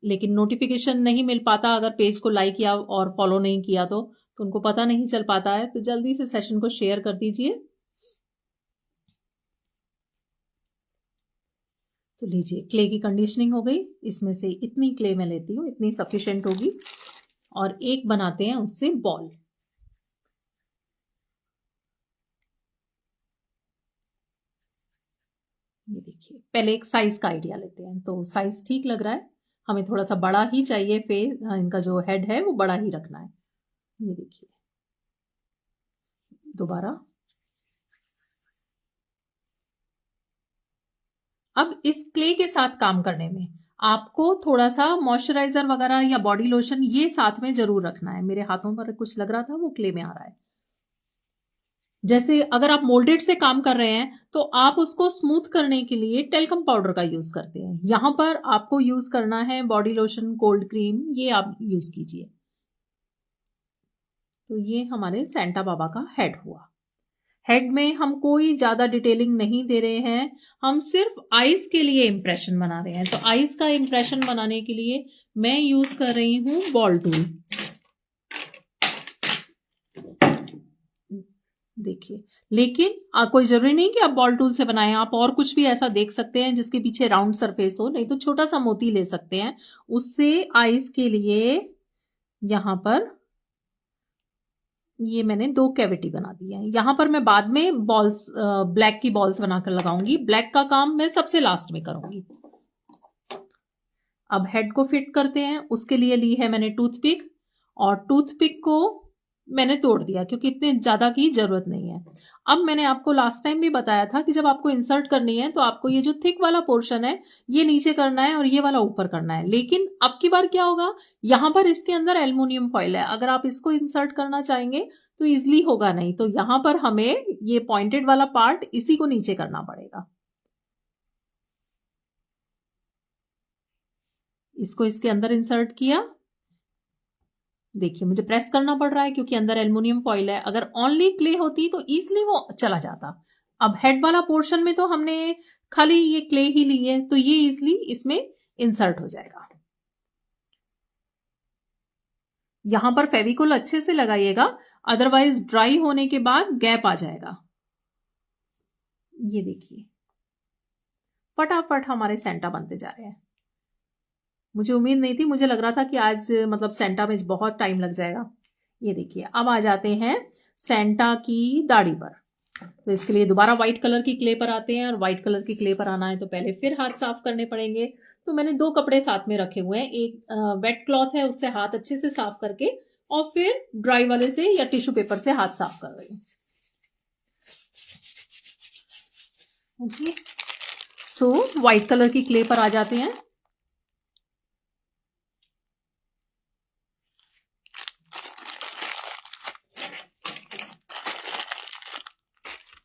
लेकिन नोटिफिकेशन नहीं मिल पाता अगर पेज को लाइक या और फॉलो नहीं किया तो उनको पता नहीं चल पाता है। तो जल्दी से सेशन को शेयर कर दीजिए। तो लीजिए, क्ले की कंडीशनिंग हो गई। इसमें से इतनी क्ले मैं लेती हूँ, इतनी सफिशिएंट होगी, और एक बनाते हैं उससे बॉल। ये देखिए, पहले एक साइज का आइडिया लेते हैं। तो साइज ठीक लग रहा है, हमें थोड़ा सा बड़ा ही चाहिए। फेस, इनका जो हेड है वो बड़ा ही रखना है। ये देखिए, दोबारा। अब इस क्ले के साथ काम करने में आपको थोड़ा सा मॉइस्चराइजर वगैरह या बॉडी लोशन ये साथ में जरूर रखना है। मेरे हाथों पर कुछ लग रहा था, वो क्ले में आ रहा है। जैसे अगर आप मोल्डेड से काम कर रहे हैं तो आप उसको स्मूथ करने के लिए टेल्कम पाउडर का यूज करते हैं। यहां पर आपको यूज करना है बॉडी लोशन, कोल्ड क्रीम, ये आप यूज कीजिए। तो ये हमारे सेंटा बाबा का हेड हुआ। हेड में हम कोई ज्यादा डिटेलिंग नहीं दे रहे हैं, हम सिर्फ आईज के लिए इंप्रेशन बना रहे हैं। तो आईज का इंप्रेशन बनाने के लिए मैं यूज कर रही हूं बॉल टूल। देखिए, लेकिन कोई जरूरी नहीं कि आप बॉल टूल से बनाएं, आप और कुछ भी ऐसा देख सकते हैं जिसके पीछे राउंड सरफेस हो, नहीं तो छोटा सा मोती ले सकते हैं। उससे आईज के लिए यहां पर ये मैंने 2 कैविटी बना दी है। यहां पर मैं बाद में बॉल्स, ब्लैक की बॉल्स बनाकर लगाऊंगी। ब्लैक का काम मैं सबसे लास्ट में करूंगी। अब हेड को फिट करते हैं। उसके लिए ली है मैंने टूथपिक, और टूथपिक को मैंने तोड़ दिया क्योंकि इतने ज़्यादा की ज़रूरत नहीं है। अब मैंने आपको लास्ट टाइम भी बताया था कि जब आपको इंसर्ट करनी है तो आपको ये जो थिक वाला पोर्शन है ये नीचे करना है और ये वाला ऊपर करना है। लेकिन अब की बार क्या होगा, यहाँ पर इसके अंदर एल्युमिनियम फॉइल है, अगर आप इसको इंसर्ट करना चाहेंगे तो ईजिली होगा नहीं, तो यहाँ पर हमें ये पॉइंटेड वाला पार्ट इसी को नीचे करना पड़ेगा। इसको इसके अंदर इंसर्ट किया, देखिए मुझे प्रेस करना पड़ रहा है क्योंकि अंदर एल्युमिनियम फॉइल है। अगर ओनली क्ले होती तो इजिली वो चला जाता। अब हेड वाला पोर्शन में तो हमने खाली ये क्ले ही ली है तो ये इजिली इसमें इंसर्ट हो जाएगा। यहां पर फेविकोल अच्छे से लगाइएगा, अदरवाइज ड्राई होने के बाद गैप आ जाएगा। ये देखिए फटाफट हमारे सेंटा बनते जा रहे हैं। मुझे उम्मीद नहीं थी, मुझे लग रहा था कि आज मतलब सेंटा में बहुत टाइम लग जाएगा। ये देखिए अब आ जाते हैं सेंटा की दाढ़ी पर। तो इसके लिए दोबारा व्हाइट कलर की क्ले पर आते हैं, और व्हाइट कलर की क्ले पर आना है तो पहले फिर हाथ साफ करने पड़ेंगे। तो मैंने 2 कपड़े साथ में रखे हुए हैं, एक वेट क्लॉथ है उससे हाथ अच्छे से साफ करके, और फिर ड्राई वाले से या टिश्यू पेपर से हाथ साफ कर रही हूँ। ओके, सो व्हाइट कलर की क्ले पर आ जाते हैं।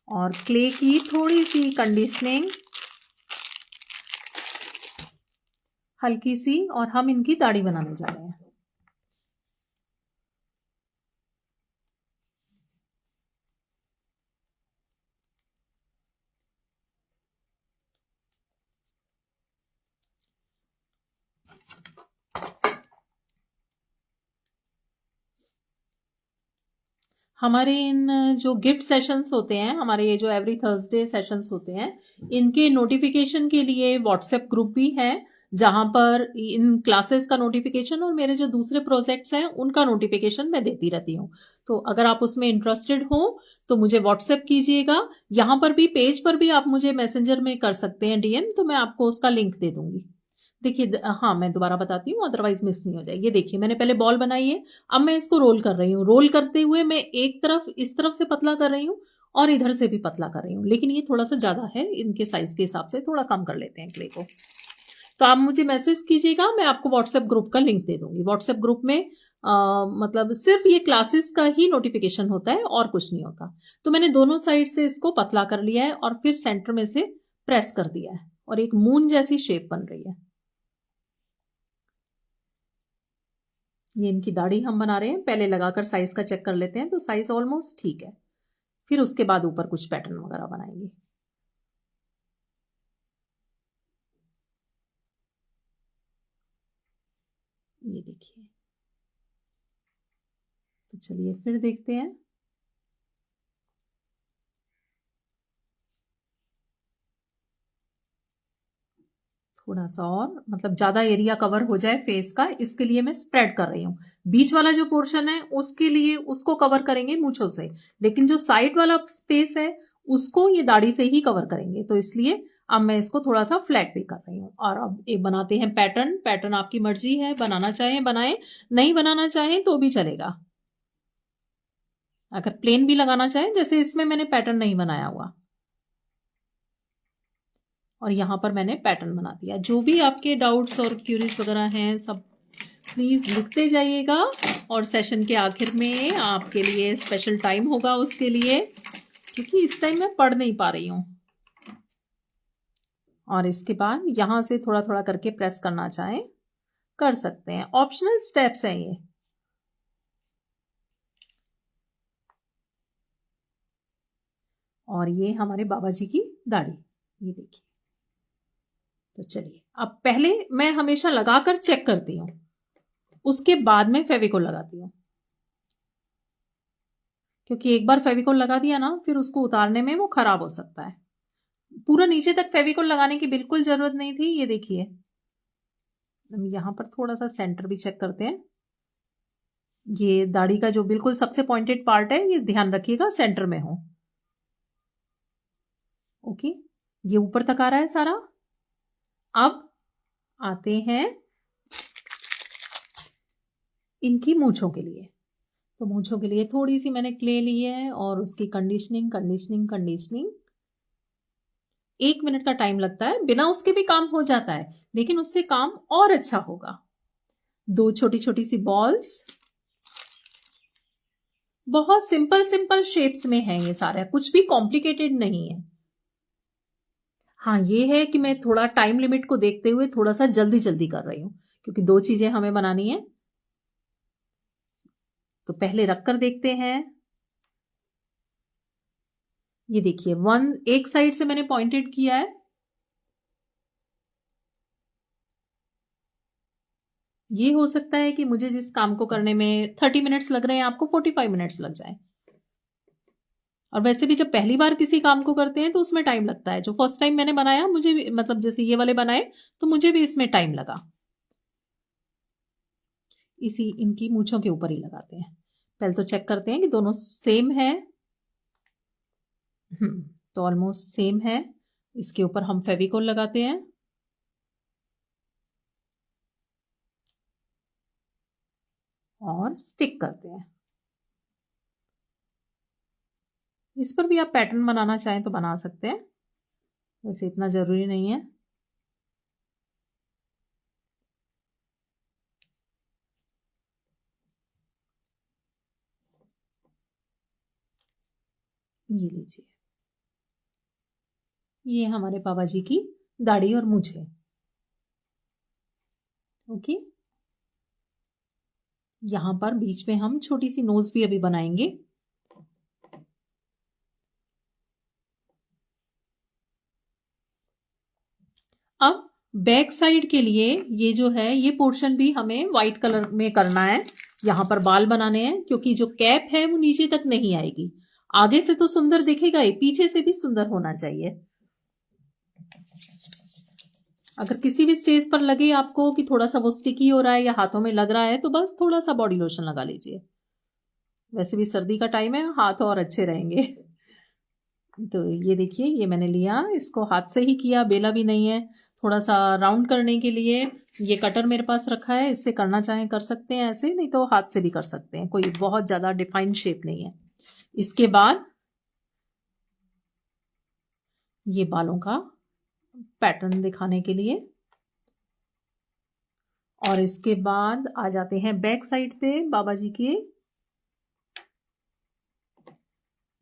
और क्ले की थोड़ी सी कंडीशनिंग हल्की सी, और हम इनकी दाढ़ी बनाने जा रहे हैं। हमारे इन जो गिफ्ट सेशंस होते हैं, हमारे ये जो एवरी थर्सडे सेशंस होते हैं, इनके नोटिफिकेशन के लिए व्हाट्सएप ग्रुप भी है, जहां पर इन क्लासेस का नोटिफिकेशन और मेरे जो दूसरे प्रोजेक्ट्स हैं उनका नोटिफिकेशन मैं देती रहती हूँ। तो अगर आप उसमें इंटरेस्टेड हो तो मुझे व्हाट्सएप कीजिएगा। यहाँ पर भी पेज पर भी आप मुझे मैसेंजर में कर सकते हैं डीएम, तो मैं आपको उसका लिंक दे दूंगी। देखिए हाँ मैं दोबारा बताती हूँ अदरवाइज मिस नहीं हो जाए। ये देखिए मैंने पहले बॉल बनाई है, अब मैं इसको रोल कर रही हूँ। रोल करते हुए मैं एक तरफ इस तरफ से पतला कर रही हूँ और इधर से भी पतला कर रही हूँ, लेकिन ये थोड़ा सा ज्यादा है, इनके साइज के हिसाब से थोड़ा कम कर लेते हैं क्ले को। तो आप मुझे मैसेज कीजिएगा, मैं आपको व्हाट्सएप ग्रुप का लिंक दे दूंगी। व्हाट्सएप ग्रुप में मतलब सिर्फ ये क्लासेस का ही नोटिफिकेशन होता है और कुछ नहीं होता। तो मैंने दोनों साइड से इसको पतला कर लिया है और फिर सेंटर में से प्रेस कर दिया है और एक मून जैसी शेप बन रही है। ये इनकी दाढ़ी हम बना रहे हैं, पहले लगाकर साइज का चेक कर लेते हैं, तो साइज ऑलमोस्ट ठीक है। फिर उसके बाद ऊपर कुछ पैटर्न वगैरह बनाएंगे। ये देखिए, तो चलिए फिर देखते हैं। थोड़ा सा और मतलब ज्यादा एरिया कवर हो जाए फेस का, इसके लिए मैं स्प्रेड कर रही हूँ। बीच वाला जो पोर्शन है उसके लिए उसको कवर करेंगे मूंछों से, लेकिन जो साइड वाला स्पेस है उसको ये दाढ़ी से ही कवर करेंगे। तो इसलिए अब मैं इसको थोड़ा सा फ्लैट भी कर रही हूँ। और अब एक बनाते हैं पैटर्न। पैटर्न आपकी मर्जी है, बनाना चाहें बनाएं, नहीं बनाना चाहें तो भी चलेगा। अगर प्लेन भी लगाना चाहें, जैसे इसमें मैंने पैटर्न नहीं बनाया हुआ और यहाँ पर मैंने पैटर्न बना दिया। जो भी आपके डाउट्स और क्यूरीज वगैरह हैं सब प्लीज लिखते जाइएगा, और सेशन के आखिर में आपके लिए स्पेशल टाइम होगा उसके लिए, क्योंकि इस टाइम मैं पढ़ नहीं पा रही हूँ। और इसके बाद यहां से थोड़ा थोड़ा करके प्रेस करना चाहें कर सकते हैं, ऑप्शनल स्टेप्स हैं ये। और ये हमारे बाबा जी की दाढ़ी, ये देखिए। तो चलिए अब पहले मैं हमेशा लगाकर चेक करती हूँ, उसके बाद में फेविकोल लगाती हूँ, क्योंकि एक बार फेविकोल लगा दिया ना फिर उसको उतारने में वो खराब हो सकता है। पूरा नीचे तक फेविकोल लगाने की बिल्कुल जरूरत नहीं थी। ये देखिए यहां पर थोड़ा सा सेंटर भी चेक करते हैं। ये दाढ़ी का जो बिल्कुल सबसे पॉइंटेड पार्ट है ये ध्यान रखिएगा सेंटर में हो। ओके, ये ऊपर तक आ रहा है सारा। अब आते हैं इनकी मूंछों के लिए। तो मूंछों के लिए थोड़ी सी मैंने क्ले ली है और उसकी कंडीशनिंग कंडीशनिंग कंडीशनिंग 1 मिनट का टाइम लगता है, बिना उसके भी काम हो जाता है, लेकिन उससे काम और अच्छा होगा। 2 छोटी छोटी सी बॉल्स, बहुत सिंपल सिंपल शेप्स में है ये सारा, कुछ भी कॉम्प्लिकेटेड नहीं है। हाँ, ये है कि मैं थोड़ा टाइम लिमिट को देखते हुए थोड़ा सा जल्दी जल्दी कर रही हूँ, क्योंकि 2 चीजें हमें बनानी है। तो पहले रखकर देखते हैं। ये देखिए, एक साइड से मैंने पॉइंटेड किया है। ये हो सकता है कि मुझे जिस काम को करने में 30 मिनट्स लग रहे हैं, आपको 45 मिनट्स लग जाए। और वैसे भी जब पहली बार किसी काम को करते हैं तो उसमें टाइम लगता है। जो फर्स्ट टाइम मैंने बनाया, मुझे भी मतलब जैसे ये वाले बनाए, तो मुझे भी इसमें टाइम लगा। इसी इनकी मूंछों के ऊपर ही लगाते हैं। पहले तो चेक करते हैं कि दोनों सेम है। तो ऑलमोस्ट सेम है। इसके ऊपर हम फेविकोल लगाते हैं और स्टिक करते हैं। इस पर भी आप पैटर्न बनाना चाहें तो बना सकते हैं, वैसे इतना जरूरी नहीं है। ये लीजिए, ये हमारे पापा जी की दाढ़ी और मूछें। ओके, यहां पर बीच में हम छोटी सी नोज भी अभी बनाएंगे। अब बैक साइड के लिए ये जो है, ये पोर्शन भी हमें व्हाइट कलर में करना है। यहां पर बाल बनाने हैं, क्योंकि जो कैप है वो नीचे तक नहीं आएगी। आगे से तो सुंदर दिखेगा ही, पीछे से भी सुंदर होना चाहिए। अगर किसी भी स्टेज पर लगे आपको कि थोड़ा सा वो स्टिकी हो रहा है या हाथों में लग रहा है, तो बस थोड़ा सा बॉडी लोशन लगा लीजिए। वैसे भी सर्दी का टाइम है, हाथ और अच्छे रहेंगे। तो ये देखिए, ये मैंने लिया, इसको हाथ से ही किया, बेला भी नहीं है। थोड़ा सा राउंड करने के लिए ये कटर मेरे पास रखा है, इससे करना चाहें कर सकते हैं ऐसे, नहीं तो हाथ से भी कर सकते हैं, कोई बहुत ज्यादा डिफाइंड शेप नहीं है। इसके बाद ये बालों का पैटर्न दिखाने के लिए, और इसके बाद आ जाते हैं बैक साइड पे बाबा जी के।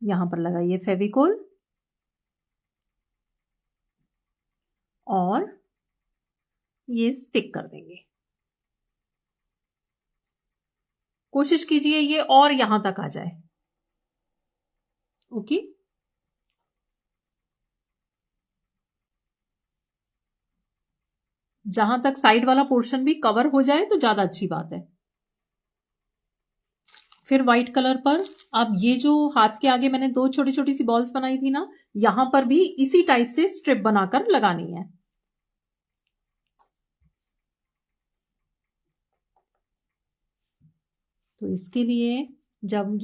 यहां पर लगाइए फेविकोल और ये स्टिक कर देंगे। कोशिश कीजिए ये और यहां तक आ जाए। ओके, जहां तक साइड वाला पोर्शन भी कवर हो जाए तो ज्यादा अच्छी बात है। फिर व्हाइट कलर पर अब ये जो हाथ के आगे मैंने 2 छोटी छोटी सी बॉल्स बनाई थी ना, यहां पर भी इसी टाइप से स्ट्रिप बनाकर लगानी है। तो इसके लिए जब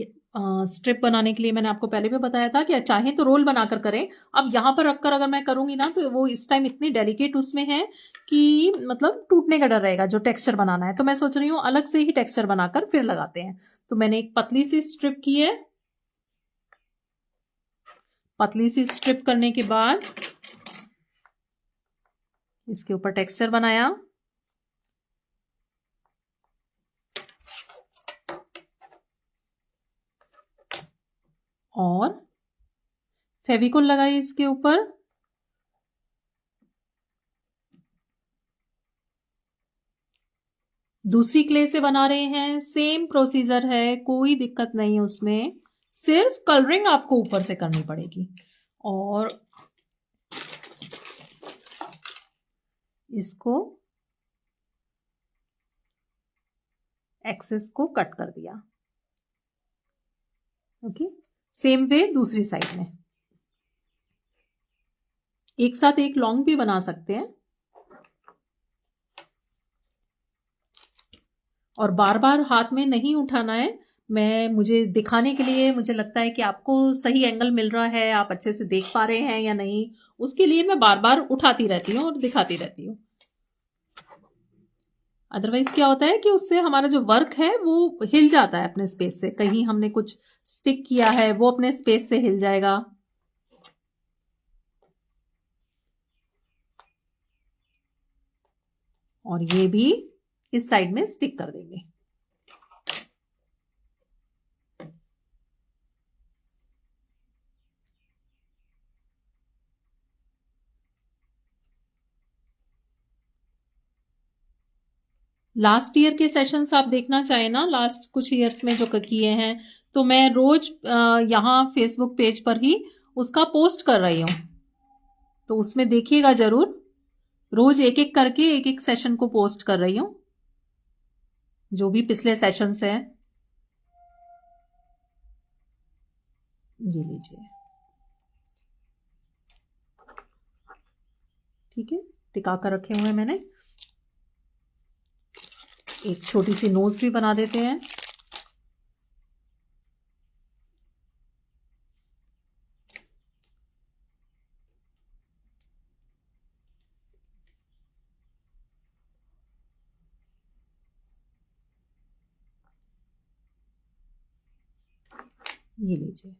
स्ट्रिप बनाने के लिए मैंने आपको पहले भी बताया था कि चाहे तो रोल बनाकर करें। अब यहां पर रखकर अगर मैं करूंगी ना, तो वो इस टाइम इतनी डेलिकेट उसमें है कि मतलब टूटने का डर रहेगा जो टेक्सचर बनाना है। तो मैं सोच रही हूँ अलग से ही टेक्सचर बनाकर फिर लगाते हैं। तो मैंने एक पतली सी स्ट्रिप की है। पतली सी स्ट्रिप करने के बाद इसके ऊपर टेक्सचर बनाया और फेविकोल लगाई इसके ऊपर। दूसरी क्ले से बना रहे हैं, सेम प्रोसीजर है, कोई दिक्कत नहीं है उसमें, सिर्फ कलरिंग आपको ऊपर से करनी पड़ेगी। और इसको एक्सेस को कट कर दिया। ओके, सेम वे दूसरी साइड में एक साथ एक लॉन्ग भी बना सकते हैं। और बार बार हाथ में नहीं उठाना है। मुझे दिखाने के लिए मुझे लगता है कि आपको सही एंगल मिल रहा है, आप अच्छे से देख पा रहे हैं या नहीं, उसके लिए मैं बार बार उठाती रहती हूँ और दिखाती रहती हूँ। अदरवाइज क्या होता है कि उससे हमारा जो वर्क है वो हिल जाता है अपने स्पेस से, कहीं हमने कुछ स्टिक किया है वो अपने स्पेस से हिल जाएगा। और ये भी इस साइड में स्टिक कर देंगे। लास्ट ईयर के सेशंस आप देखना चाहे ना, लास्ट कुछ ईयर्स में जो किए हैं, तो मैं रोज यहाँ फेसबुक पेज पर ही उसका पोस्ट कर रही हूँ, तो उसमें देखिएगा जरूर। रोज एक एक करके एक एक सेशन को पोस्ट कर रही हूँ, जो भी पिछले सेशंस हैं। ये लीजिए, ठीक है, टिका कर रखे हुए हैं मैंने। एक छोटी सी नोज भी बना देते हैं। ये लीजिए,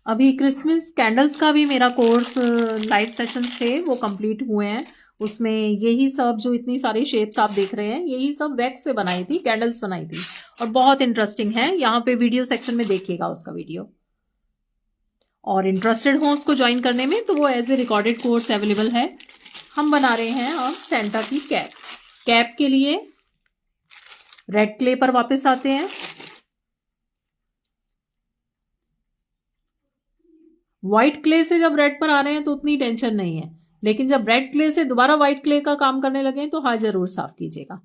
अभी क्रिसमस कैंडल्स का भी मेरा कोर्स लाइव सेशंस थे वो कंप्लीट हुए हैं। उसमें यही सब जो इतनी सारी शेप्स आप देख रहे हैं, यही सब वैक्स से बनाई थी, कैंडल्स बनाई थी, और बहुत इंटरेस्टिंग है। यहाँ पे वीडियो सेक्शन में देखिएगा उसका वीडियो। और इंटरेस्टेड हो उसको ज्वाइन करने में तो वो as a recorded course available है। हम बना रहे हैं अब सेंटा की कैप। कैप के लिए रेड क्ले पर वापस आते हैं। व्हाइट क्ले से जब रेड पर आ रहे हैं तो उतनी टेंशन नहीं है, लेकिन जब रेड क्ले से दोबारा व्हाइट क्ले का काम करने लगे तो हाँ जरूर साफ कीजिएगा।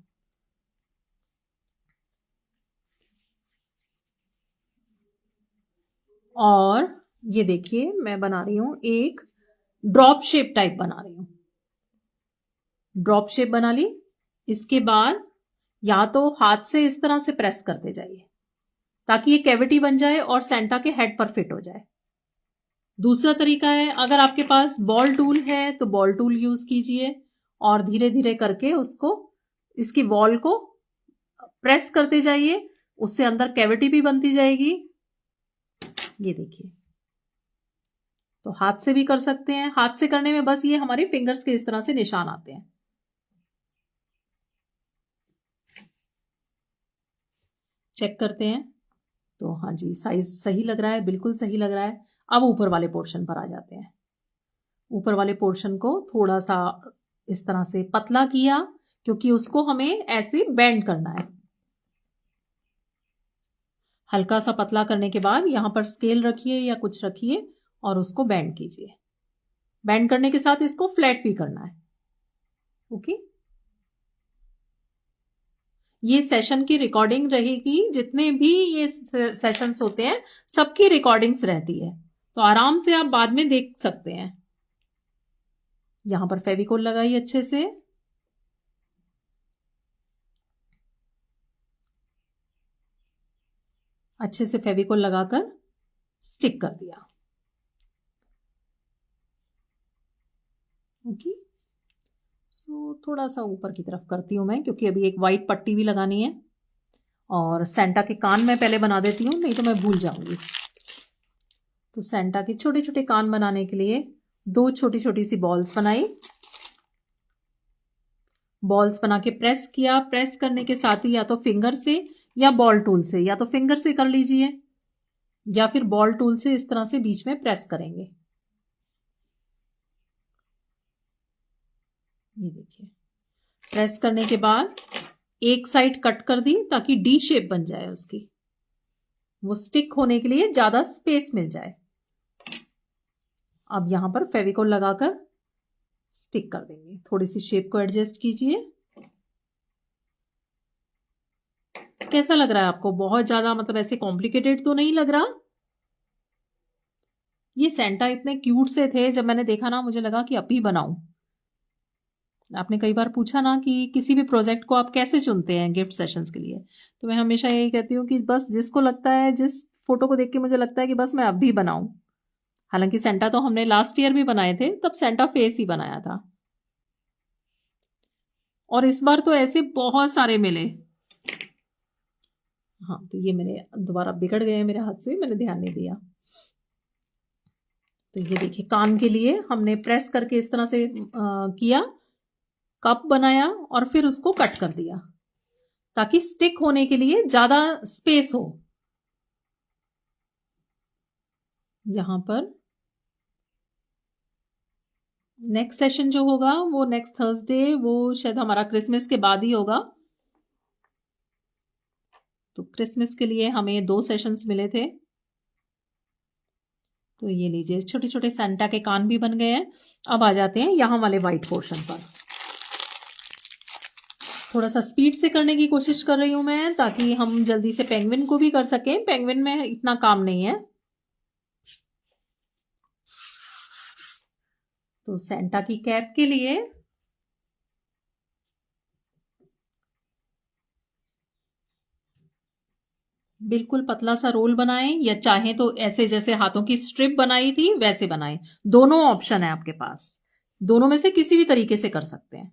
और ये देखिए, मैं बना रही हूं एक ड्रॉप शेप टाइप बना रही हूं। ड्रॉप शेप बना ली। इसके बाद या तो हाथ से इस तरह से प्रेस करते जाइए ताकि ये कैविटी बन जाए और सेंटा के हेड पर फिट हो जाए। दूसरा तरीका है, अगर आपके पास बॉल टूल है तो बॉल टूल यूज कीजिए और धीरे धीरे करके उसको, इसकी वॉल को प्रेस करते जाइए, उससे अंदर कैविटी भी बनती जाएगी। ये देखिए, तो हाथ से भी कर सकते हैं। हाथ से करने में बस ये हमारे फिंगर्स के इस तरह से निशान आते हैं। चेक करते हैं तो हाँ जी, साइज सही लग रहा है, बिल्कुल सही लग रहा है। अब ऊपर वाले पोर्शन पर आ जाते हैं। ऊपर वाले पोर्शन को थोड़ा सा इस तरह से पतला किया, क्योंकि उसको हमें ऐसे बेंड करना है। हल्का सा पतला करने के बाद यहां पर स्केल रखिए या कुछ रखिए और उसको बेंड कीजिए। बेंड करने के साथ इसको फ्लैट भी करना है। ओके, ये सेशन की रिकॉर्डिंग रहेगी। जितने भी ये सेशंस होते हैं सबकी रिकॉर्डिंग्स रहती है, तो आराम से आप बाद में देख सकते हैं। यहां पर फेविकोल लगाइए अच्छे से। अच्छे से फेविकोल लगाकर स्टिक कर दिया। ओके, सो थोड़ा सा ऊपर की तरफ करती हूं मैं, क्योंकि अभी एक वाइट पट्टी भी लगानी है। और सेंटा के कान मैं पहले बना देती हूँ, नहीं तो मैं भूल जाऊंगी। तो सेंटा के छोटे छोटे कान बनाने के लिए दो छोटी छोटी सी बॉल्स बनाई। बॉल्स बना के प्रेस किया। प्रेस करने के साथ ही या तो फिंगर से या बॉल टूल से, या तो फिंगर से कर लीजिए या फिर बॉल टूल से इस तरह से बीच में प्रेस करेंगे। ये देखिए, प्रेस करने के बाद एक साइड कट कर दी ताकि डी शेप बन जाए उसकी, वो स्टिक होने के लिए ज्यादा स्पेस मिल जाए। अब यहां पर फेविकोल लगाकर स्टिक कर देंगे। थोड़ी सी शेप को एडजस्ट कीजिए। कैसा लग रहा है आपको? बहुत ज्यादा मतलब ऐसे कॉम्प्लिकेटेड तो नहीं लग रहा? ये सेंटा इतने क्यूट से थे, जब मैंने देखा ना मुझे लगा कि अब ही बनाऊं। आपने कई बार पूछा ना कि किसी भी प्रोजेक्ट को आप कैसे चुनते हैं गिफ्ट सेशंस के लिए, तो मैं हमेशा यही कहती हूँ कि बस जिसको लगता है, जिस फोटो को देख के मुझे लगता है कि बस मैं अब भी बनाऊं। हालांकि सेंटा तो हमने लास्ट ईयर भी बनाए थे, तब सेंटा फेस ही बनाया था। और इस बार तो ऐसे बहुत सारे मिले। हाँ, तो ये मेरे दोबारा बिगड़ गए मेरे हाथ से, मैंने ध्यान नहीं दिया। तो ये देखिए, कान के लिए हमने प्रेस करके इस तरह से किया, कप बनाया और फिर उसको कट कर दिया ताकि स्टिक होने के लिए ज्यादा स्पेस हो। यहां पर नेक्स्ट सेशन जो होगा वो नेक्स्ट थर्सडे, वो शायद हमारा क्रिसमस के बाद ही होगा। तो क्रिसमस के लिए हमें 2 सेशंस मिले थे। तो ये लीजिए, छोटे छोटे सेंटा के कान भी बन गए हैं। अब आ जाते हैं यहाँ वाले वाइट पोर्शन पर। थोड़ा सा स्पीड से करने की कोशिश कर रही हूं मैं, ताकि हम जल्दी से पेंगुइन को भी कर सकें। पेंगुइन में इतना काम नहीं है। तो सेंटा की कैप के लिए बिल्कुल पतला सा रोल बनाएं, या चाहें तो ऐसे जैसे हाथों की स्ट्रिप बनाई थी वैसे बनाएं। दोनों ऑप्शन है आपके पास, दोनों में से किसी भी तरीके से कर सकते हैं।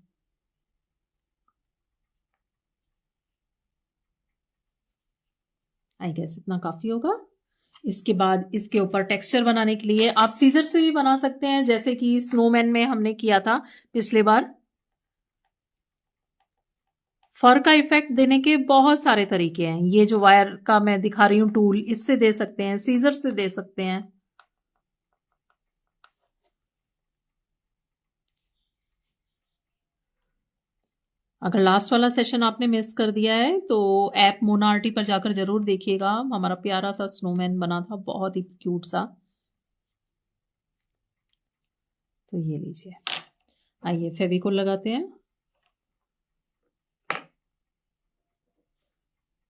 आई गेस इतना काफी होगा। इसके बाद इसके ऊपर टेक्सचर बनाने के लिए आप सीजर से भी बना सकते हैं, जैसे कि स्नोमैन में हमने किया था पिछले बार। फर का इफेक्ट देने के बहुत सारे तरीके हैं। ये जो वायर का मैं दिखा रही हूं टूल, इससे दे सकते हैं, सीजर से दे सकते हैं। अगर लास्ट वाला सेशन आपने मिस कर दिया है तो ऐप मोना आर्टी पर जाकर जरूर देखिएगा। हमारा प्यारा सा स्नोमैन बना था, बहुत ही क्यूट सा। तो ये लीजिए, आइए फेविकोल लगाते हैं।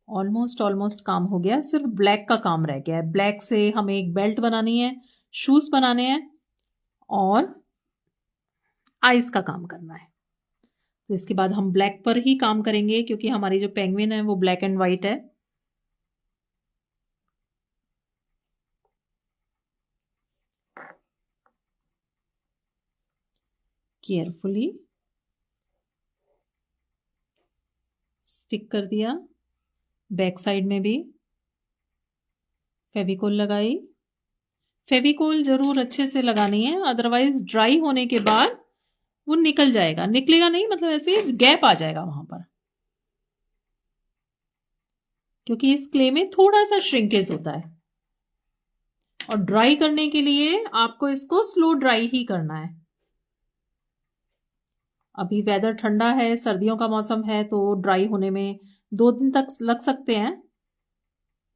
ऑलमोस्ट काम हो गया, सिर्फ ब्लैक का काम रह गया है। ब्लैक से हमें एक बेल्ट बनानी है, शूज बनाने हैं और आइस का काम करना है। तो इसके बाद हम ब्लैक पर ही काम करेंगे, क्योंकि हमारी जो पेंगुइन है वो ब्लैक एंड व्हाइट है। केयरफुली स्टिक कर दिया। बैक साइड में भी फेविकोल लगाई। फेविकोल जरूर अच्छे से लगानी है, अदरवाइज ड्राई होने के बाद वो निकल जाएगा। निकलेगा नहीं, मतलब ऐसे गैप आ जाएगा वहां पर, क्योंकि इस क्ले में थोड़ा सा श्रिंकेज होता है। और ड्राई करने के लिए आपको इसको स्लो ड्राई ही करना है। अभी वेदर ठंडा है, सर्दियों का मौसम है, तो ड्राई होने में 2 दिन तक लग सकते हैं।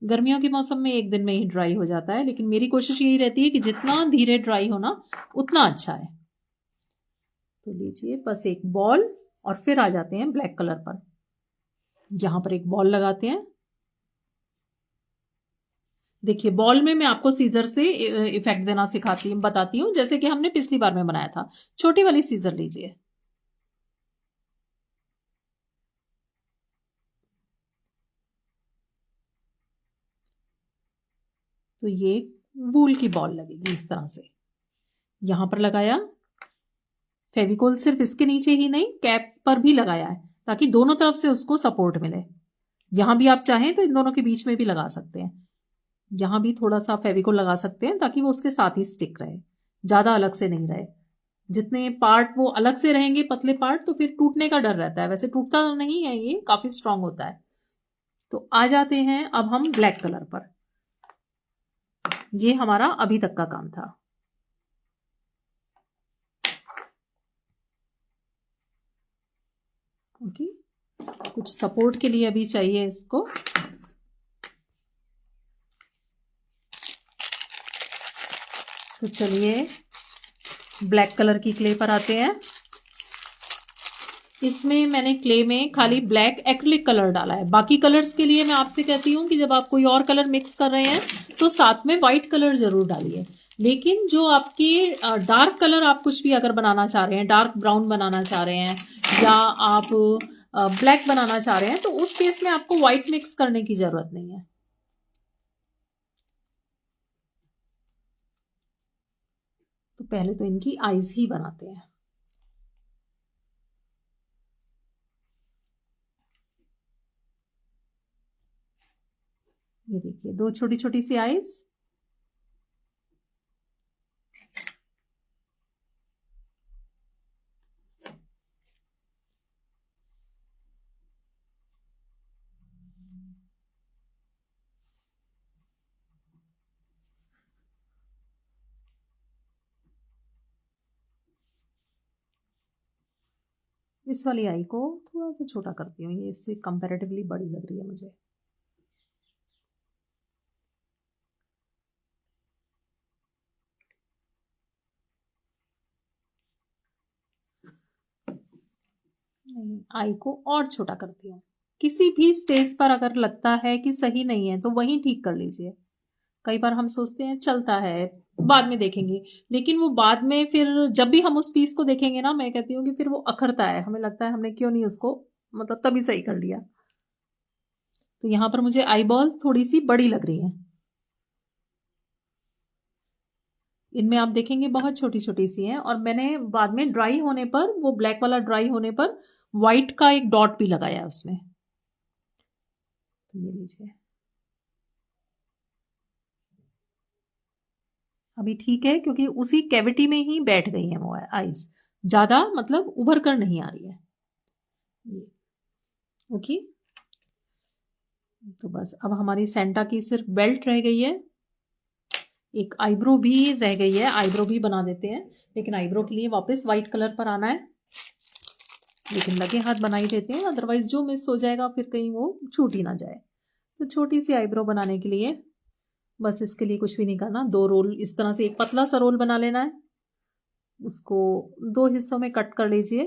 गर्मियों के मौसम में 1 दिन में ही ड्राई हो जाता है, लेकिन मेरी कोशिश यही रहती है कि जितना धीरे ड्राई होना उतना अच्छा है। तो लीजिए बस एक बॉल, और फिर आ जाते हैं ब्लैक कलर पर। यहां पर एक बॉल लगाते हैं। देखिए, बॉल में मैं आपको सीजर से इफेक्ट देना बताती हूँ, जैसे कि हमने पिछली बार में बनाया था। छोटी वाली सीजर लीजिए। तो ये वूल की बॉल लगेगी इस तरह से। यहां पर लगाया फेविकोल, सिर्फ इसके नीचे ही नहीं, कैप पर भी लगाया है, ताकि दोनों तरफ से उसको सपोर्ट मिले। यहां भी आप चाहें तो इन दोनों के बीच में भी लगा सकते हैं। यहां भी थोड़ा सा फेविकोल लगा सकते हैं, ताकि वो उसके साथ ही स्टिक रहे, ज्यादा अलग से नहीं रहे। जितने पार्ट वो अलग से रहेंगे, पतले पार्ट, तो फिर टूटने का डर रहता है। वैसे टूटता नहीं है, ये काफी स्ट्रांग होता है। तो आ जाते हैं अब हम ब्लैक कलर पर। ये हमारा अभी तक का काम था। ओके, कुछ सपोर्ट के लिए अभी चाहिए इसको। तो चलिए ब्लैक कलर की क्ले पर आते हैं। इसमें मैंने क्ले में खाली ब्लैक एक्रिलिक कलर डाला है। बाकी कलर्स के लिए मैं आपसे कहती हूँ कि जब आप कोई और कलर मिक्स कर रहे हैं तो साथ में व्हाइट कलर जरूर डालिए। लेकिन जो आपकी डार्क कलर, आप कुछ भी अगर बनाना चाह रहे हैं, डार्क ब्राउन बनाना चाह रहे हैं, या आप ब्लैक बनाना चाह रहे हैं, तो उस केस में आपको व्हाइट मिक्स करने की जरूरत नहीं है। तो पहले तो इनकी आईज ही बनाते हैं। ये देखिए 2 छोटी-छोटी सी आईज़। इस वाली आई को थोड़ा-सा छोटा करती हूँ, ये इससे कंपैरेटिवली बड़ी लग रही है मुझे। नहीं, आई को और छोटा करती हूँ। किसी भी स्टेज पर अगर लगता है कि सही नहीं है, तो वहीं ठीक कर लीजिए। कई बार हम सोचते हैं चलता है, बाद में देखेंगे, लेकिन वो बाद में फिर जब भी हम उस पीस को देखेंगे ना, मैं कहती हूँ कि फिर वो अखरता है, हमें लगता है हमने क्यों नहीं उसको मतलब तभी सही कर लिया। तो यहाँ पर मुझे आई बॉल्स थोड़ी सी बड़ी लग रही हैं। इनमें आप देखेंगे बहुत छोटी छोटी सी हैं, और मैंने बाद में ड्राई होने पर, वो ब्लैक वाला ड्राई होने पर व्हाइट का एक डॉट भी लगाया उसमें। तो ये लीजिए, अभी ठीक है, क्योंकि उसी कैविटी में ही बैठ गई है वो आईज, ज्यादा मतलब उभर कर नहीं आ रही है ये। ओके, तो बस अब हमारी सेंटा की सिर्फ बेल्ट रह गई है, एक आईब्रो भी रह गई है, आईब्रो भी बना देते हैं, लेकिन आईब्रो के लिए वापस व्हाइट कलर पर आना है, लेकिन लगे हाथ बना ही देते हैं, अदरवाइज जो मिस हो जाएगा फिर कहीं वो छूट ही ना जाए। तो छोटी सी आईब्रो बनाने के लिए बस इसके लिए कुछ भी नहीं करना, 2 रोल इस तरह से, एक पतला सा रोल बना लेना है, उसको 2 हिस्सों में कट कर लीजिए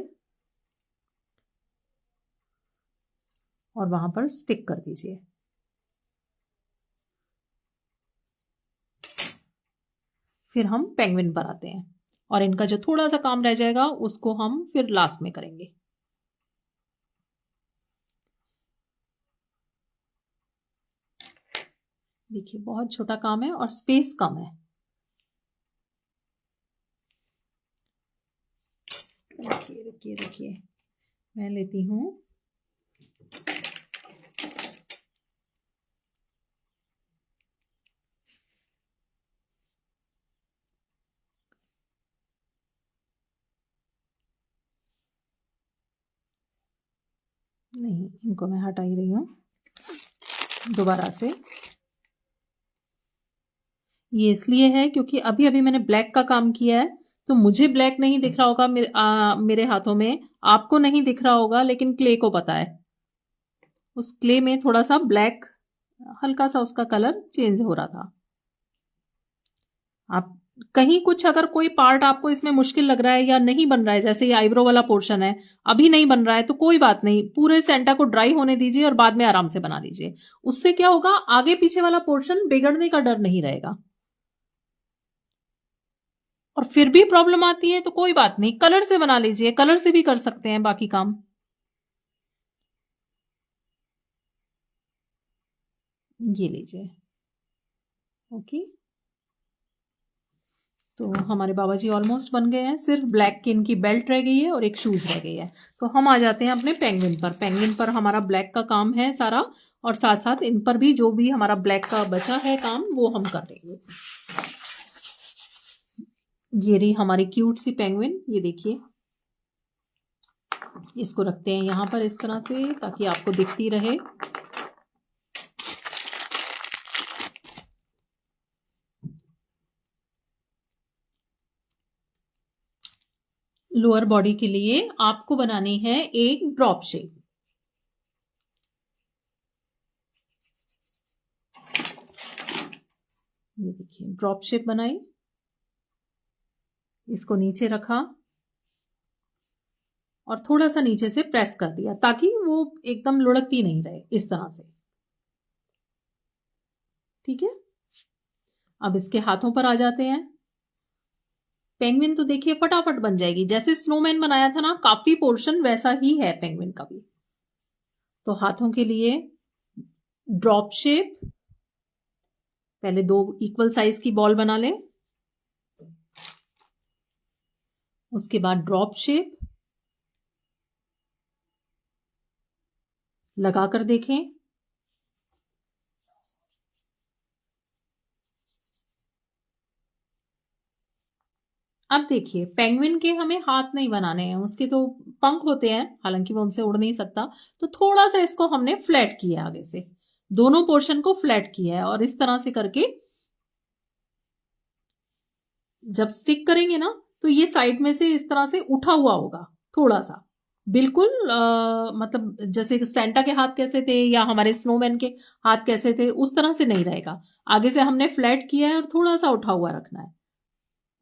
और वहां पर स्टिक कर दीजिए। फिर हम पेंगुइन पर आते हैं, और इनका जो थोड़ा सा काम रह जाएगा उसको हम फिर लास्ट में करेंगे। देखिए बहुत छोटा काम है और स्पेस कम है। रुकिए रुकिए रुकिए, मैं लेती हूँ नहीं, इनको मैं हटा ही रही हूँ दोबारा से। ये इसलिए है क्योंकि अभी अभी मैंने ब्लैक का काम किया है, तो मुझे ब्लैक नहीं दिख रहा होगा मेरे हाथों में, आपको नहीं दिख रहा होगा, लेकिन क्ले को पता है। उस क्ले में थोड़ा सा ब्लैक, हल्का सा उसका कलर चेंज हो रहा था। आप कहीं कुछ अगर कोई पार्ट आपको इसमें मुश्किल लग रहा है या नहीं बन रहा है, जैसे ये आईब्रो वाला पोर्शन है अभी नहीं बन रहा है, तो कोई बात नहीं, पूरे सेंटा को ड्राई होने दीजिए और बाद में आराम से बना लीजिए। उससे क्या होगा, आगे पीछे वाला पोर्शन बिगड़ने का डर नहीं रहेगा। और फिर भी प्रॉब्लम आती है तो कोई बात नहीं, कलर से बना लीजिए, कलर से भी कर सकते हैं बाकी काम। ये लीजिए। ओके, तो हमारे बाबा जी ऑलमोस्ट बन गए हैं, सिर्फ ब्लैक की इनकी बेल्ट रह गई है और एक शूज रह गई है। तो हम आ जाते हैं अपने पेंगुइन पर। पेंगुइन पर हमारा ब्लैक का काम है सारा, और साथ साथ इन पर भी जो भी हमारा ब्लैक का बचा है काम वो हम कर देंगे। ये रही हमारी क्यूट सी पेंगुइन, ये देखिए। इसको रखते हैं यहाँ पर इस तरह से ताकि आपको दिखती रहे। लोअर बॉडी के लिए आपको बनानी है एक ड्रॉप शेप। ये देखिए ड्रॉप शेप बनाई, इसको नीचे रखा और थोड़ा सा नीचे से प्रेस कर दिया ताकि वो एकदम लुढ़कती नहीं रहे, इस तरह से। ठीक है, अब इसके हाथों पर आ जाते हैं। पेंगुइन तो देखिए फटाफट बन जाएगी, जैसे स्नोमैन बनाया था ना, काफी पोर्शन वैसा ही है पेंगुइन का भी। तो हाथों के लिए ड्रॉप शेप, पहले 2 इक्वल साइज की बॉल बना लें, उसके बाद ड्रॉप शेप लगाकर देखें। अब देखिए पेंगुइन के हमें हाथ नहीं बनाने हैं, उसके तो पंख होते हैं, हालांकि वो उनसे उड़ नहीं सकता। तो थोड़ा सा इसको हमने फ्लैट किया आगे से, दोनों पोर्शन को फ्लैट किया है, और इस तरह से करके जब स्टिक करेंगे ना तो ये साइड में से इस तरह से उठा हुआ होगा थोड़ा सा, बिल्कुल मतलब जैसे सेंटा के हाथ कैसे थे या हमारे स्नोमैन के हाथ कैसे थे उस तरह से नहीं रहेगा। आगे से हमने फ्लैट किया है और थोड़ा सा उठा हुआ रखना है।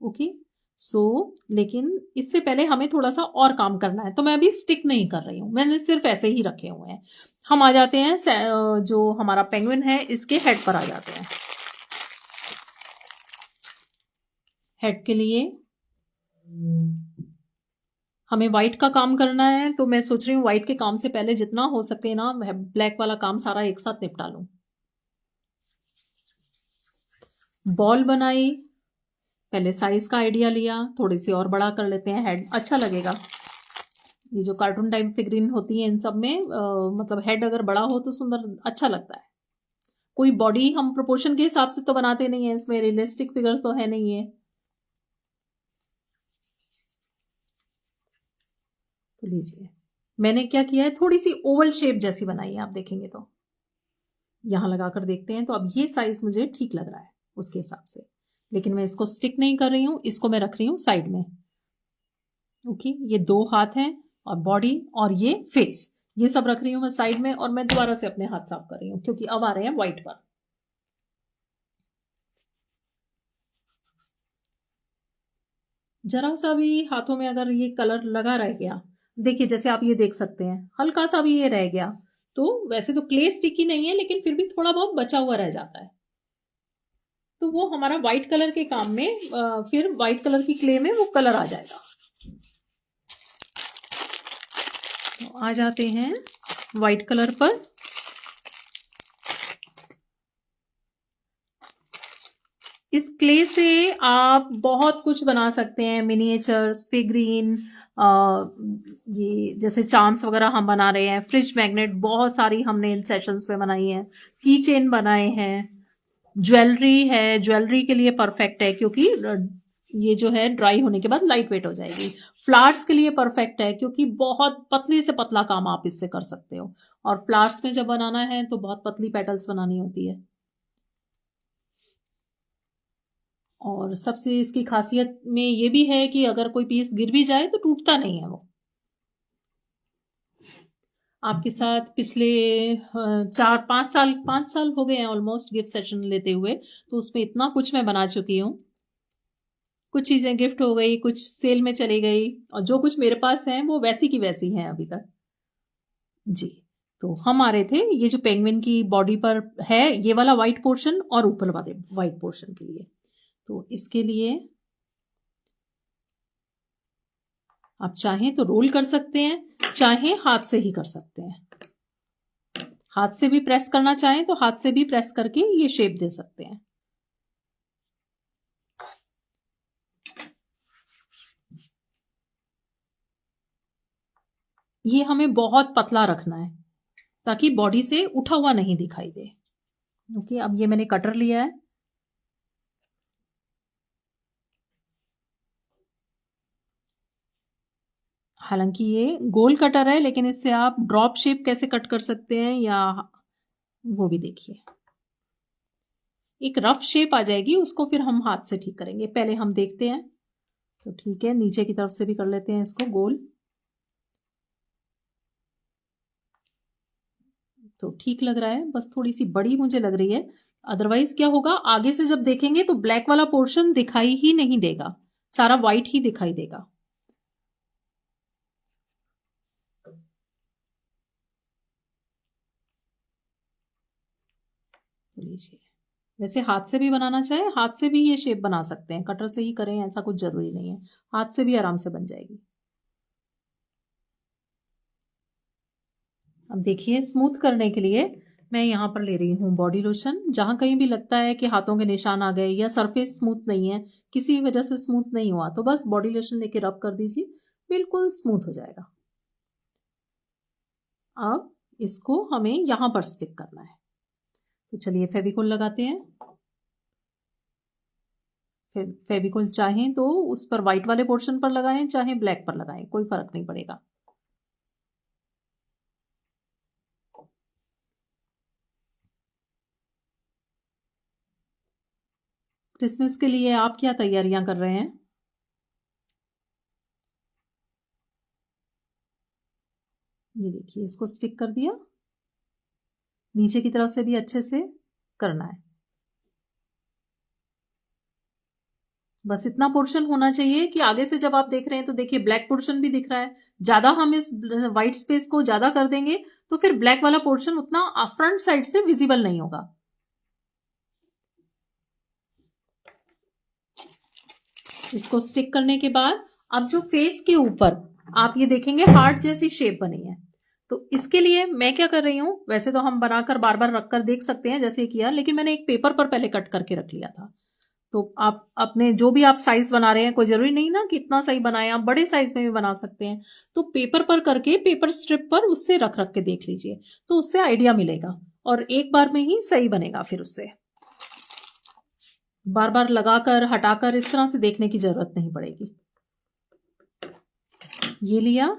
ओके सो लेकिन इससे पहले हमें थोड़ा सा और काम करना है, तो मैं अभी स्टिक नहीं कर रही हूं, मैंने सिर्फ ऐसे ही रखे हुए हैं। हम आ जाते हैं जो हमारा पेंगुइन है इसके हेड पर आ जाते हैं। हेड के लिए हमें व्हाइट का काम करना है, तो मैं सोच रही हूँ व्हाइट के काम से पहले जितना हो सके ना ब्लैक वाला काम सारा एक साथ निपटा लूं। बॉल बनाई, पहले साइज का आइडिया लिया, थोड़ी सी और बड़ा कर लेते हैं, हेड अच्छा लगेगा। ये जो कार्टून टाइप फिगरीन होती है इन सब में मतलब हेड अगर बड़ा हो तो सुंदर अच्छा लगता है। कोई बॉडी हम प्रोपोर्शन के हिसाब से तो बनाते नहीं है, इसमें रियलिस्टिक फिगर तो है नहीं है। तो लीजिए मैंने क्या किया है, थोड़ी सी ओवल शेप जैसी बनाई है, आप देखेंगे तो यहां लगाकर देखते हैं। तो अब ये साइज मुझे ठीक लग रहा है उसके हिसाब से, लेकिन मैं इसको स्टिक नहीं कर रही हूं, इसको मैं रख रही हूं साइड में। ओके ये दो हाथ हैं और बॉडी और ये फेस, ये सब रख रही हूं मैं साइड में, और मैं दोबारा से अपने हाथ साफ कर रही हूं क्योंकि अब आ रहे हैं व्हाइट पर। जरा सा भी हाथों में अगर ये कलर लगा रह गया, देखिए जैसे आप ये देख सकते हैं हल्का सा भी ये रह गया, तो वैसे तो क्ले स्टिकी नहीं है लेकिन फिर भी थोड़ा बहुत बचा हुआ रह जाता है, तो वो हमारा व्हाइट कलर के काम में फिर व्हाइट कलर की क्ले में वो कलर आ जाएगा। तो आ जाते हैं व्हाइट कलर पर। इस क्ले से आप बहुत कुछ बना सकते हैं, मिनिएचर्स, फिगरीन, ये जैसे चार्म्स वगैरह हम बना रहे हैं, फ्रिज मैग्नेट बहुत सारी हमने इन सेशंस में बनाई है, की चेन बनाए हैं, ज्वेलरी है, ज्वेलरी के लिए परफेक्ट है क्योंकि ये जो है ड्राई होने के बाद लाइट वेट हो जाएगी। फ्लावर्स के लिए परफेक्ट है क्योंकि बहुत पतली से पतला काम आप इससे कर सकते हो, और फ्लावर्स में जब बनाना है तो बहुत पतली पेटल्स बनानी होती है। और सबसे इसकी खासियत में ये भी है कि अगर कोई पीस गिर भी जाए तो टूटता नहीं है वो। आपके साथ पिछले 4-5 साल 5 साल हो गए हैं ऑलमोस्ट गिफ्ट सेशन लेते हुए, तो उसमें इतना कुछ मैं बना चुकी हूँ। कुछ चीजें गिफ्ट हो गई, कुछ सेल में चली गई, और जो कुछ मेरे पास है वो वैसी की वैसी हैं अभी तक। जी तो हम आ रहे थे ये जो पेंगुइन की बॉडी पर है ये वाला व्हाइट पोर्शन और ऊपर वाले व्हाइट पोर्शन के लिए। तो इसके लिए आप चाहें तो रोल कर सकते हैं, चाहे हाथ से ही कर सकते हैं। हाथ से भी प्रेस करना चाहें तो हाथ से भी प्रेस करके ये शेप दे सकते हैं। ये हमें बहुत पतला रखना है ताकि बॉडी से उठा हुआ नहीं दिखाई दे। ओके अब ये मैंने कटर लिया है, हालांकि ये गोल कटर है लेकिन इससे आप ड्रॉप शेप कैसे कट कर सकते हैं या वो भी देखिए। एक रफ शेप आ जाएगी, उसको फिर हम हाथ से ठीक करेंगे, पहले हम देखते हैं। तो ठीक है नीचे की तरफ से भी कर लेते हैं इसको गोल, तो ठीक लग रहा है, बस थोड़ी सी बड़ी मुझे लग रही है। अदरवाइज क्या होगा आगे से जब देखेंगे तो ब्लैक वाला पोर्शन दिखाई ही नहीं देगा, सारा व्हाइट ही दिखाई देगा। तो लीजिए, वैसे हाथ से भी बनाना चाहे हाथ से भी ये शेप बना सकते हैं, कटर से ही करें ऐसा कुछ जरूरी नहीं है, हाथ से भी आराम से बन जाएगी। अब देखिए स्मूथ करने के लिए मैं यहाँ पर ले रही हूँ बॉडी लोशन, जहां कहीं भी लगता है कि हाथों के निशान आ गए या सरफेस स्मूथ नहीं है, किसी वजह से स्मूथ नहीं हुआ, तो बस बॉडी लोशन लेके रब कर दीजिए, बिल्कुल स्मूथ हो जाएगा। अब इसको हमें यहां पर स्टिक करना है, तो चलिए फेविकोल लगाते हैं। फेविकोल चाहें तो उस पर व्हाइट वाले पोर्शन पर लगाएं, चाहे ब्लैक पर लगाएं, कोई फर्क नहीं पड़ेगा। क्रिसमस के लिए आप क्या तैयारियां कर रहे हैं? ये देखिए, इसको स्टिक कर दिया, नीचे की तरफ से भी अच्छे से करना है। बस इतना पोर्शन होना चाहिए कि आगे से जब आप देख रहे हैं तो देखिए ब्लैक पोर्शन भी दिख रहा है। ज्यादा हम इस व्हाइट स्पेस को ज्यादा कर देंगे तो फिर ब्लैक वाला पोर्शन उतना फ्रंट साइड से विजिबल नहीं होगा। इसको स्टिक करने के बाद अब जो फेस के ऊपर आप ये देखेंगे हार्ट जैसी शेप बनी है, तो इसके लिए मैं क्या कर रही हूं, वैसे तो हम बनाकर बार बार रखकर देख सकते हैं जैसे किया, लेकिन मैंने एक पेपर पर पहले कट करके रख लिया था। तो आप अपने जो भी आप साइज बना रहे हैं, कोई जरूरी नहीं ना कि इतना सही बनाए, आप बड़े साइज में भी बना सकते हैं। तो पेपर पर करके पेपर स्ट्रिप पर उससे रख रख के देख लीजिए, तो उससे आइडिया मिलेगा और एक बार में ही सही बनेगा। फिर उससे बार बार लगाकर हटाकर इस तरह से देखने की जरूरत नहीं पड़ेगी। ये लिया,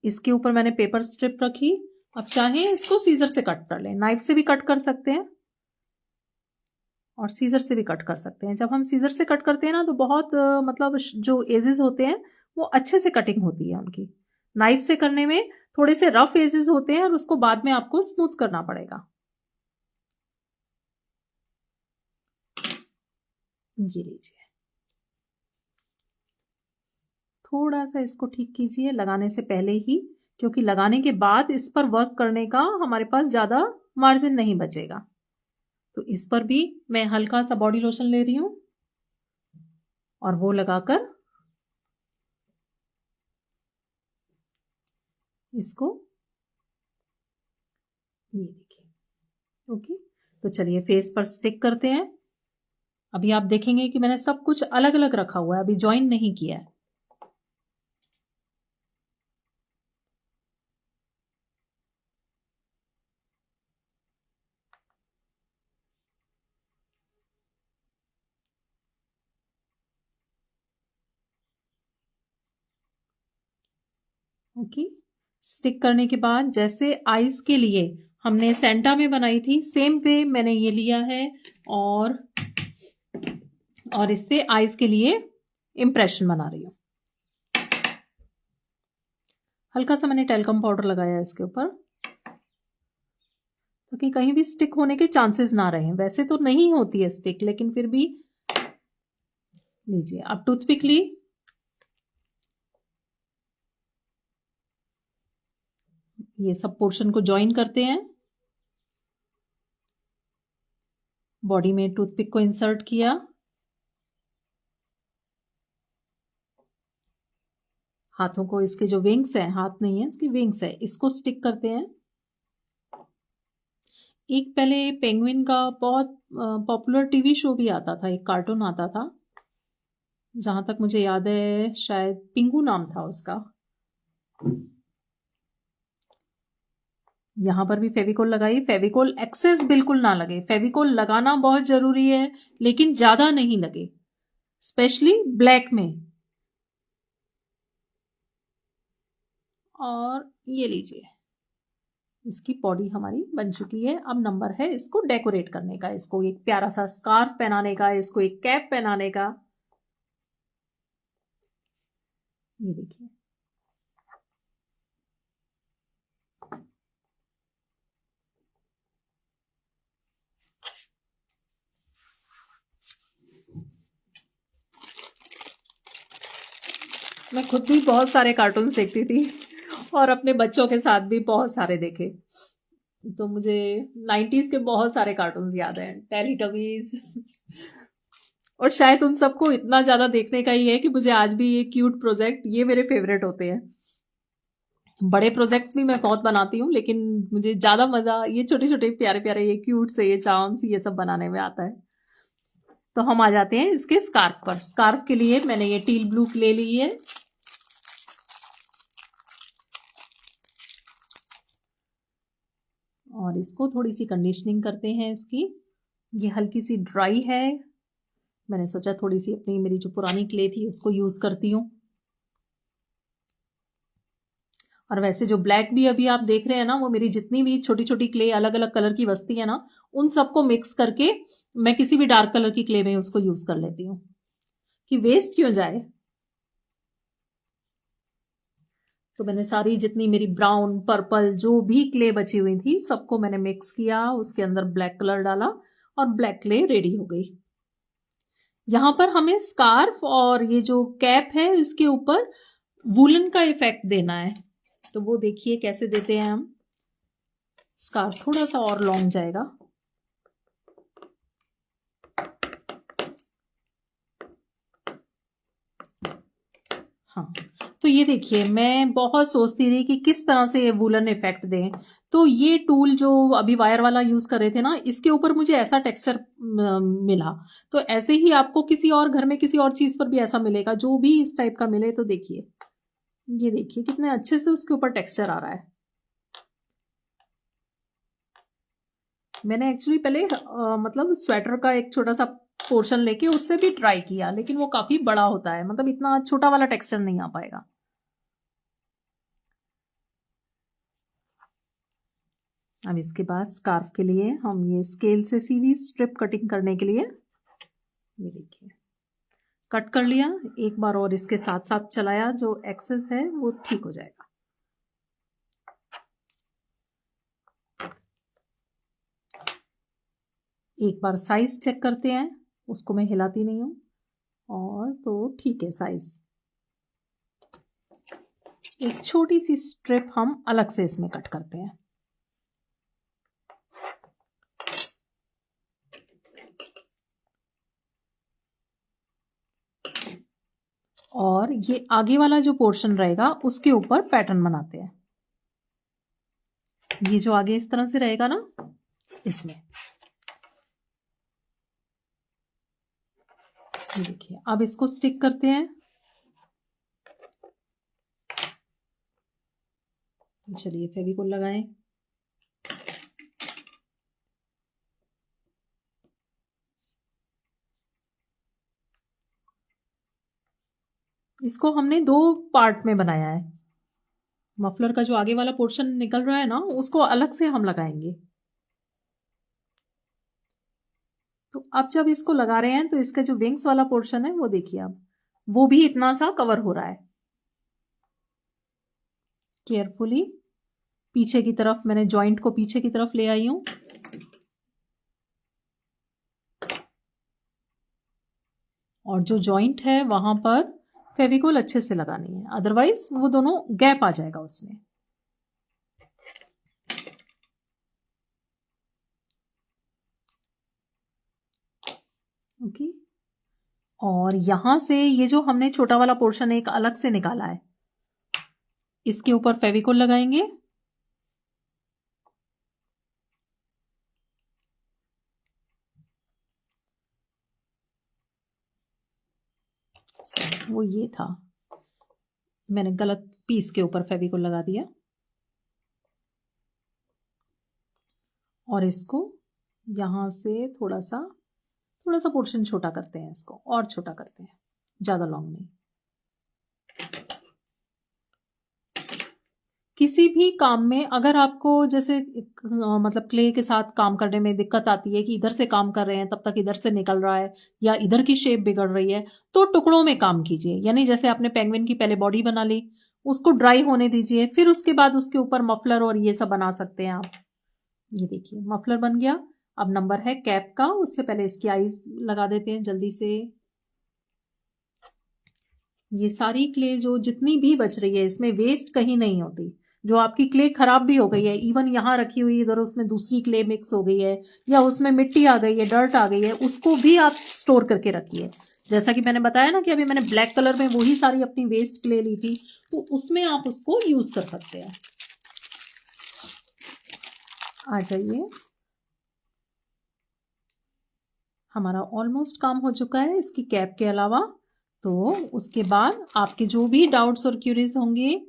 इसके ऊपर मैंने पेपर स्ट्रिप रखी। अब चाहे इसको सीजर से कट कर लें, नाइफ से भी कट कर सकते हैं और सीजर से भी कट कर सकते हैं। जब हम सीजर से कट करते हैं ना तो बहुत मतलब जो एजेस होते हैं वो अच्छे से कटिंग होती है उनकी। नाइफ से करने में थोड़े से रफ एजेस होते हैं और उसको बाद में आपको स्मूथ करना पड़ेगा। ये लीजिए, थोड़ा सा इसको ठीक कीजिए लगाने से पहले ही, क्योंकि लगाने के बाद इस पर वर्क करने का हमारे पास ज्यादा मार्जिन नहीं बचेगा। तो इस पर भी मैं हल्का सा बॉडी लोशन ले रही हूं और वो लगाकर इसको, ये देखिए। ओके, तो चलिए फेस पर स्टिक करते हैं। अभी आप देखेंगे कि मैंने सब कुछ अलग अलग रखा हुआ है, अभी ज्वाइन नहीं किया है। ओके, स्टिक करने के बाद जैसे आईज के लिए हमने सेंटा में बनाई थी, सेम वे मैंने ये लिया है और इससे आईज के लिए इंप्रेशन बना रही हूं। हल्का सा मैंने टेल्कम पाउडर लगाया है इसके ऊपर, ताकि कहीं भी स्टिक होने के चांसेस ना रहे। वैसे तो नहीं होती है स्टिक, लेकिन फिर भी लीजिए। अब टूथपिक ली, ये सब पोर्शन को ज्वाइन करते हैं। बॉडी में टूथपिक को इंसर्ट किया, हाथों को, इसके जो विंग्स हैं, हाथ नहीं है इसकी विंग्स है, इसको स्टिक करते हैं। एक पहले पेंगुइन का बहुत पॉपुलर टीवी शो भी आता था, एक कार्टून आता था, जहां तक मुझे याद है शायद पिंगू नाम था उसका। यहां पर भी फेविकोल लगाई। फेविकोल एक्सेस बिल्कुल ना लगे, फेविकोल लगाना बहुत जरूरी है लेकिन ज्यादा नहीं लगे, स्पेशली ब्लैक में। और ये लीजिए, इसकी बॉडी हमारी बन चुकी है। अब नंबर है इसको डेकोरेट करने का, इसको एक प्यारा सा स्कार्फ पहनाने का, इसको एक कैप पहनाने का। ये देखिए, मैं खुद भी बहुत सारे कार्टून्स देखती थी और अपने बच्चों के साथ भी बहुत सारे देखे। तो मुझे 90s के बहुत सारे कार्टून्स याद हैं, टेलीटबीज और शायद उन सबको इतना ज्यादा देखने का ही है कि मुझे आज भी ये क्यूट प्रोजेक्ट, ये मेरे फेवरेट होते हैं। बड़े प्रोजेक्ट्स भी मैं बहुत बनाती हूँ, लेकिन मुझे ज्यादा मजा ये छोटे छोटे प्यारे प्यारे ये क्यूट से ये चार्म्स ये सब बनाने में आता है। तो हम आ जाते हैं इसके स्कार्फ पर। स्कार्फ के लिए मैंने ये टील ब्लू ले ली है। और इसको थोड़ी सी कंडीशनिंग करते हैं इसकी, ये हल्की सी ड्राई है मैंने सोचा थोड़ी सी अपनी मेरी जो पुरानी क्ले थी उसको यूज करती हूँ। और वैसे जो ब्लैक भी अभी आप देख रहे हैं ना, वो मेरी जितनी भी छोटी छोटी क्ले अलग अलग कलर की बस्ती है ना, उन सबको मिक्स करके मैं किसी भी डार्क कलर की क्ले में उसको यूज कर लेती हूँ कि वेस्ट क्यों जाए। तो मैंने सारी जितनी मेरी ब्राउन पर्पल जो भी क्ले बची हुई थी सबको मैंने मिक्स किया, उसके अंदर ब्लैक कलर डाला और ब्लैक क्ले रेडी हो गई। यहां पर हमें स्कार्फ और ये जो कैप है इसके ऊपर वूलन का इफेक्ट देना है, तो वो देखिए कैसे देते हैं हम। स्कार्फ थोड़ा सा और लॉन्ग जाएगा। हाँ, तो ये देखिए मैं बहुत सोचती रही कि किस तरह से वूलन इफेक्ट दें, तो ये टूल जो अभी वायर वाला यूज कर रहे थे ना, इसके ऊपर मुझे ऐसा टेक्सचर मिला। तो ऐसे ही आपको किसी और घर में किसी और चीज पर भी ऐसा मिलेगा, जो भी इस टाइप का मिले। तो देखिए, ये देखिए कितने अच्छे से उसके ऊपर टेक्सचर आ रहा है। मैंने एक्चुअली पहले मतलब स्वेटर का एक छोटा सा पोर्शन लेके उससे भी ट्राई किया, लेकिन वो काफी बड़ा होता है, मतलब इतना छोटा वाला टेक्सचर नहीं आ पाएगा। अब इसके बाद स्कार्फ के लिए हम ये स्केल से सीधी स्ट्रिप कटिंग करने के लिए, ये देखिए कट कर लिया एक बार, और इसके साथ साथ चलाया, जो एक्सेस है वो ठीक हो जाएगा। एक बार साइज चेक करते हैं, उसको मैं हिलाती नहीं हूं, और तो ठीक है साइज। एक छोटी सी स्ट्रिप हम अलग से इसमें कट करते हैं। और ये आगे वाला जो पोर्शन रहेगा उसके ऊपर पैटर्न बनाते हैं। ये जो आगे इस तरह से रहेगा ना, इसमें ये देखिए। अब इसको स्टिक करते हैं। चलिए फेविकोल लगाएं। इसको हमने दो पार्ट में बनाया है। मफलर का जो आगे वाला पोर्शन निकल रहा है ना, उसको अलग से हम लगाएंगे। तो अब जब इसको लगा रहे हैं तो इसका जो विंग्स वाला पोर्शन है वो देखिए, अब वो भी इतना सा कवर हो रहा है। केयरफुली पीछे की तरफ, मैंने जॉइंट को पीछे की तरफ ले आई हूं, और जो जॉइंट है वहां पर फेविकोल अच्छे से लगानी है, अदरवाइज वो दोनों गैप आ जाएगा उसमें। ओके। और यहां से ये जो हमने छोटा वाला पोर्शन एक अलग से निकाला है, इसके ऊपर फेविकोल लगाएंगे। वो ये था, मैंने गलत पीस के ऊपर फेविकोल लगा दिया। और इसको यहां से थोड़ा सा पोर्शन छोटा करते हैं, इसको और छोटा करते हैं, ज्यादा लॉन्ग नहीं। किसी भी काम में अगर आपको जैसे मतलब क्ले के साथ काम करने में दिक्कत आती है कि इधर से काम कर रहे हैं तब तक इधर से निकल रहा है, या इधर की शेप बिगड़ रही है, तो टुकड़ों में काम कीजिए। यानी जैसे आपने पेंगुइन की पहले बॉडी बना ली, उसको ड्राई होने दीजिए, फिर उसके बाद उसके ऊपर मफलर और ये सब बना सकते हैं आप। ये देखिए मफलर बन गया। अब नंबर है कैप का, उससे पहले इसकी आईज लगा देते हैं जल्दी से। ये सारी क्ले जो जितनी भी बच रही है, इसमें वेस्ट कहीं नहीं होती। जो आपकी क्ले खराब भी हो गई है, इवन यहाँ रखी हुई इधर उसमें दूसरी क्ले मिक्स हो गई है, या उसमें मिट्टी आ गई है, डर्ट आ गई है, उसको भी आप स्टोर करके रखिए। जैसा कि मैंने बताया ना कि अभी मैंने ब्लैक कलर में वही सारी अपनी वेस्ट क्ले ली थी, तो उसमें आप उसको यूज कर सकते हैं। आ जाइए, हमारा ऑलमोस्ट काम हो चुका है इसकी कैप के अलावा। तो उसके बाद आपके जो भी डाउट्स और क्यूरीज होंगे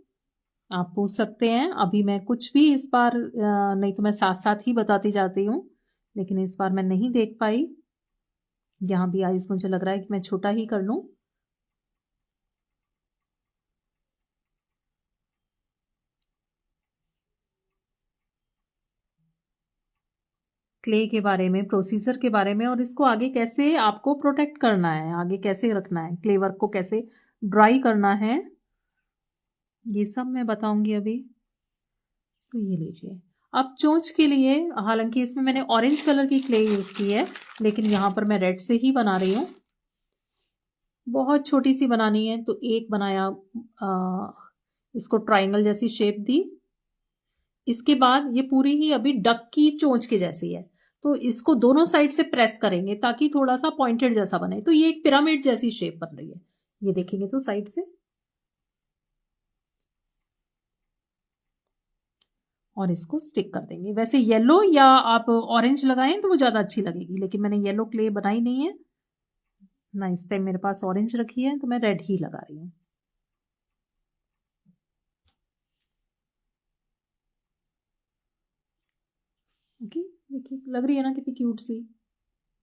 आप पूछ सकते हैं। अभी मैं कुछ भी इस बार नहीं तो मैं साथ साथ ही बताती जाती हूँ, लेकिन इस बार मैं नहीं देख पाई। यहाँ भी आइज मुझे लग रहा है कि मैं छोटा ही कर लूं। क्ले के बारे में, प्रोसीजर के बारे में, और इसको आगे कैसे आपको प्रोटेक्ट करना है, आगे कैसे रखना है, क्ले वर्क को कैसे ड्राई करना है, ये सब मैं बताऊंगी अभी। तो ये लीजिए। अब चोंच के लिए, हालांकि इसमें मैंने ऑरेंज कलर की क्ले यूज की है, लेकिन यहाँ पर मैं रेड से ही बना रही हूँ। बहुत छोटी सी बनानी है तो एक बनाया, इसको ट्रायंगल जैसी शेप दी। इसके बाद ये पूरी ही अभी डक की चोंच के जैसी है, तो इसको दोनों साइड से प्रेस करेंगे ताकि थोड़ा सा पॉइंटेड जैसा बने। तो ये एक पिरामिड जैसी शेप बन रही है, ये देखेंगे तो साइड से। और इसको स्टिक कर देंगे। वैसे येलो या आप ऑरेंज लगाएं तो वो ज्यादा अच्छी लगेगी, लेकिन मैंने येलो क्ले बनाई नहीं है ना, इस टाइम मेरे पास ऑरेंज रखी है, तो मैं रेड ही लगा रही हूँ। ओके, देखिए लग रही है ना कितनी क्यूट सी।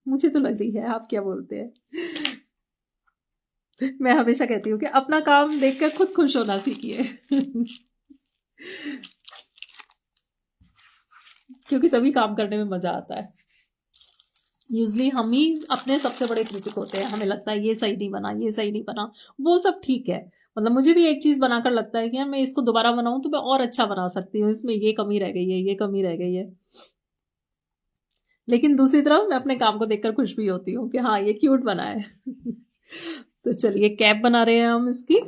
मुझे तो लग रही है, आप क्या बोलते हैं? मैं हमेशा कहती हूँ कि अपना काम देखकर खुद खुश होना सीखिए। क्योंकि तभी काम करने में मजा आता है। यूजली हम ही अपने सबसे बड़े क्रिटिक होते हैं, हमें लगता है ये सही नहीं बना, ये सही नहीं बना। वो सब ठीक है, मतलब मुझे भी एक चीज बनाकर लगता है कि यार मैं इसको दोबारा बनाऊं तो मैं और अच्छा बना सकती हूँ, इसमें ये कमी रह गई है, ये कमी रह गई है। लेकिन दूसरी तरफ मैं अपने काम को देखकर खुश भी होती हूँ कि हाँ ये क्यूट बना है। तो चलिए कैप बना रहे हैं हम इसकी।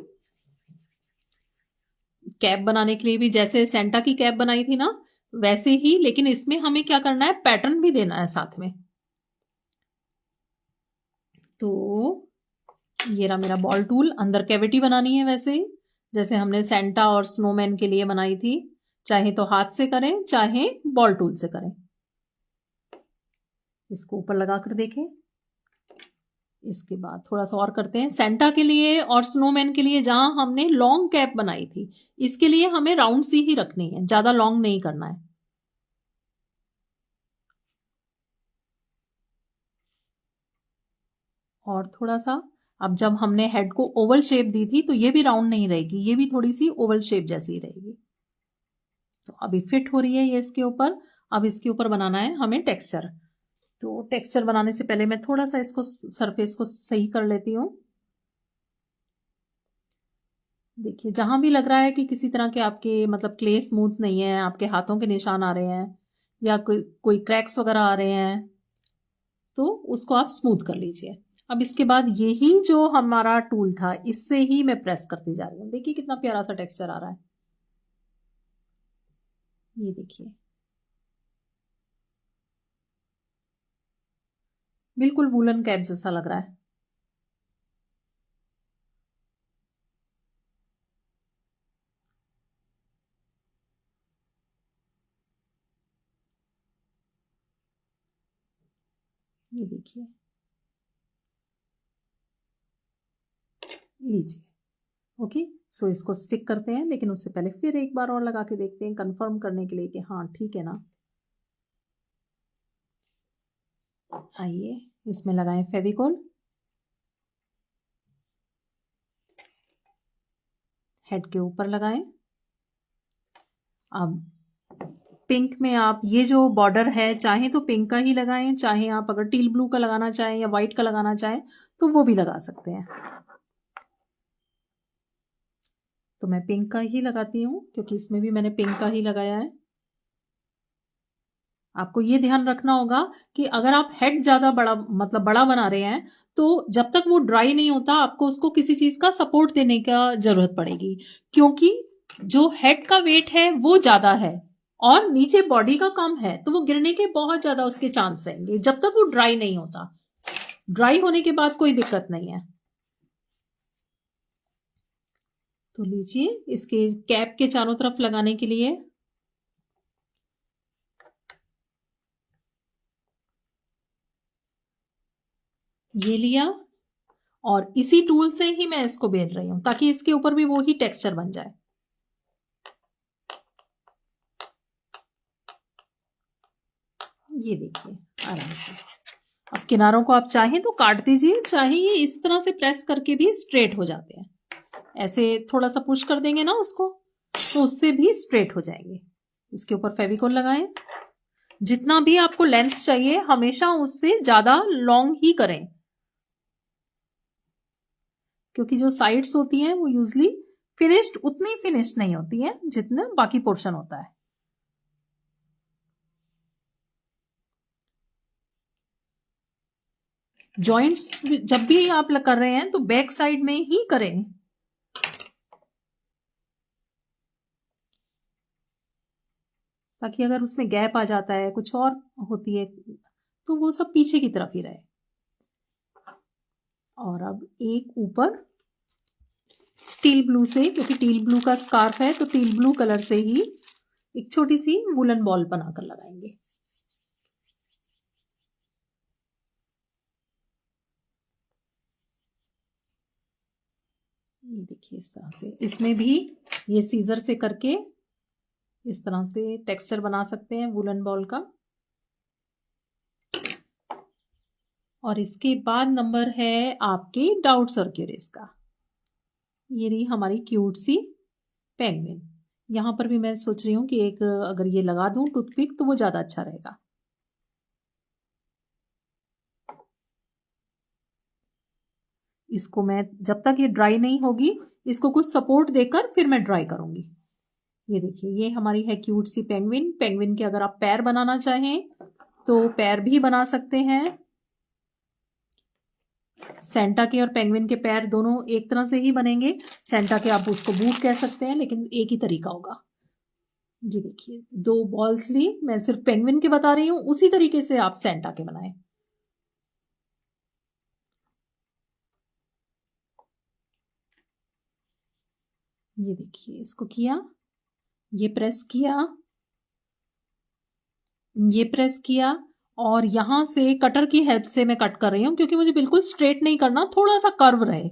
कैप बनाने के लिए भी जैसे सेंटा की कैप बनाई थी ना, वैसे ही, लेकिन इसमें हमें क्या करना है, पैटर्न भी देना है साथ में। तो ये रहा मेरा बॉल टूल, अंदर कैविटी बनानी है वैसे ही जैसे हमने सेंटा और स्नोमैन के लिए बनाई थी। चाहे तो हाथ से करें, चाहे बॉल टूल से करें। इसको ऊपर लगा कर देखें। इसके बाद थोड़ा सा और करते हैं सेंटा के लिए और स्नोमैन के लिए। जहां हमने लॉन्ग कैप बनाई थी, इसके लिए हमें राउंड सी ही रखनी है, ज्यादा लॉन्ग नहीं करना है। और थोड़ा सा, अब जब हमने हेड को ओवल शेप दी थी तो ये भी राउंड नहीं रहेगी, ये भी थोड़ी सी ओवल शेप जैसी रहेगी। तो अभी फिट हो रही है ये इसके ऊपर। अब इसके ऊपर बनाना है हमें टेक्सचर। तो टेक्सचर बनाने से पहले मैं थोड़ा सा इसको सरफेस को सही कर लेती हूँ। देखिए जहां भी लग रहा है कि किसी तरह के आपके मतलब क्ले स्मूथ नहीं है, आपके हाथों के निशान आ रहे हैं या कोई कोई क्रैक्स वगैरह आ रहे हैं, तो उसको आप स्मूथ कर लीजिए। अब इसके बाद यही जो हमारा टूल था, इससे ही मैं प्रेस करती जा रही हूँ। देखिए कितना प्यारा सा टेक्सचर आ रहा है, ये देखिए बिल्कुल वूलन कैप जैसा लग रहा है। ये देखिए, लीजिए। ओके, सो इसको स्टिक करते हैं, लेकिन उससे पहले फिर एक बार और लगा के देखते हैं कंफर्म करने के लिए कि हाँ ठीक है ना। आइए इसमें लगाएं फेविकोल। हेड के ऊपर लगाएं। अब पिंक में आप ये जो बॉर्डर है, चाहे तो पिंक का ही लगाएं, चाहे आप अगर टील ब्लू का लगाना चाहें या व्हाइट का लगाना चाहें तो वो भी लगा सकते हैं। तो मैं पिंक का ही लगाती हूँ क्योंकि इसमें भी मैंने पिंक का ही लगाया है। आपको ये ध्यान रखना होगा कि अगर आप हेड ज्यादा बड़ा मतलब बड़ा बना रहे हैं, तो जब तक वो ड्राई नहीं होता आपको उसको किसी चीज का सपोर्ट देने का जरूरत पड़ेगी, क्योंकि जो हेड का वेट है वो ज्यादा है और नीचे बॉडी का कम है, तो वो गिरने के बहुत ज्यादा उसके चांस रहेंगे जब तक वो ड्राई नहीं होता। ड्राई होने के बाद कोई दिक्कत नहीं है। तो लीजिए इसके कैप के चारों तरफ लगाने के लिए ये लिया, और इसी टूल से ही मैं इसको बेल रही हूं ताकि इसके ऊपर भी वो ही टेक्सचर बन जाए। ये देखिए आराम से। अब किनारों को आप चाहें तो काट दीजिए, चाहे ये इस तरह से प्रेस करके भी स्ट्रेट हो जाते हैं। ऐसे थोड़ा सा पुश कर देंगे ना उसको, तो उससे भी स्ट्रेट हो जाएंगे। इसके ऊपर फेविकोल लगाएं। जितना भी आपको लेंथ चाहिए हमेशा उससे ज्यादा लॉन्ग ही करें, क्योंकि जो साइड्स होती हैं वो यूजली फिनिश्ड उतनी फिनिश नहीं होती है जितना बाकी पोर्शन होता है। जॉइंट्स जब भी आप कर रहे हैं तो बैक साइड में ही करें। ताकि अगर उसमें गैप आ जाता है, कुछ और होती है, तो वो सब पीछे की तरफ ही रहे। और अब एक ऊपर टील ब्लू से, क्योंकि टील ब्लू का स्कार्फ है तो टील ब्लू कलर से ही एक छोटी सी वुलन बॉल बनाकर लगाएंगे। ये देखिए इस तरह से, इसमें भी ये सीजर से करके इस तरह से टेक्सचर बना सकते हैं वुलन बॉल का। और इसके बाद नंबर है आपके डाउट सर्क्यूरिस का। ये रही हमारी क्यूट सी पेंगुइन। यहां पर भी मैं सोच रही हूँ कि एक अगर ये लगा दूं टूथपिक तो वो ज्यादा अच्छा रहेगा। इसको मैं जब तक ये ड्राई नहीं होगी इसको कुछ सपोर्ट देकर फिर मैं ड्राई करूंगी। ये देखिए ये हमारी है क्यूट सी पेंगुइन। पेंगुइन के अगर आप पैर बनाना चाहें तो पैर भी बना सकते हैं। सेंटा के और पेंगुइन के पैर दोनों एक तरह से ही बनेंगे। सेंटा के आप उसको बूट कह सकते हैं, लेकिन एक ही तरीका होगा। ये देखिए दो बॉल्स ली, मैं सिर्फ पेंगुइन के बता रही हूं, उसी तरीके से आप सेंटा के बनाएं। ये देखिए इसको किया, ये प्रेस किया, ये प्रेस किया, और यहां से कटर की हेल्प से मैं कट कर रही हूं, क्योंकि मुझे बिल्कुल स्ट्रेट नहीं करना, थोड़ा सा कर्व रहे,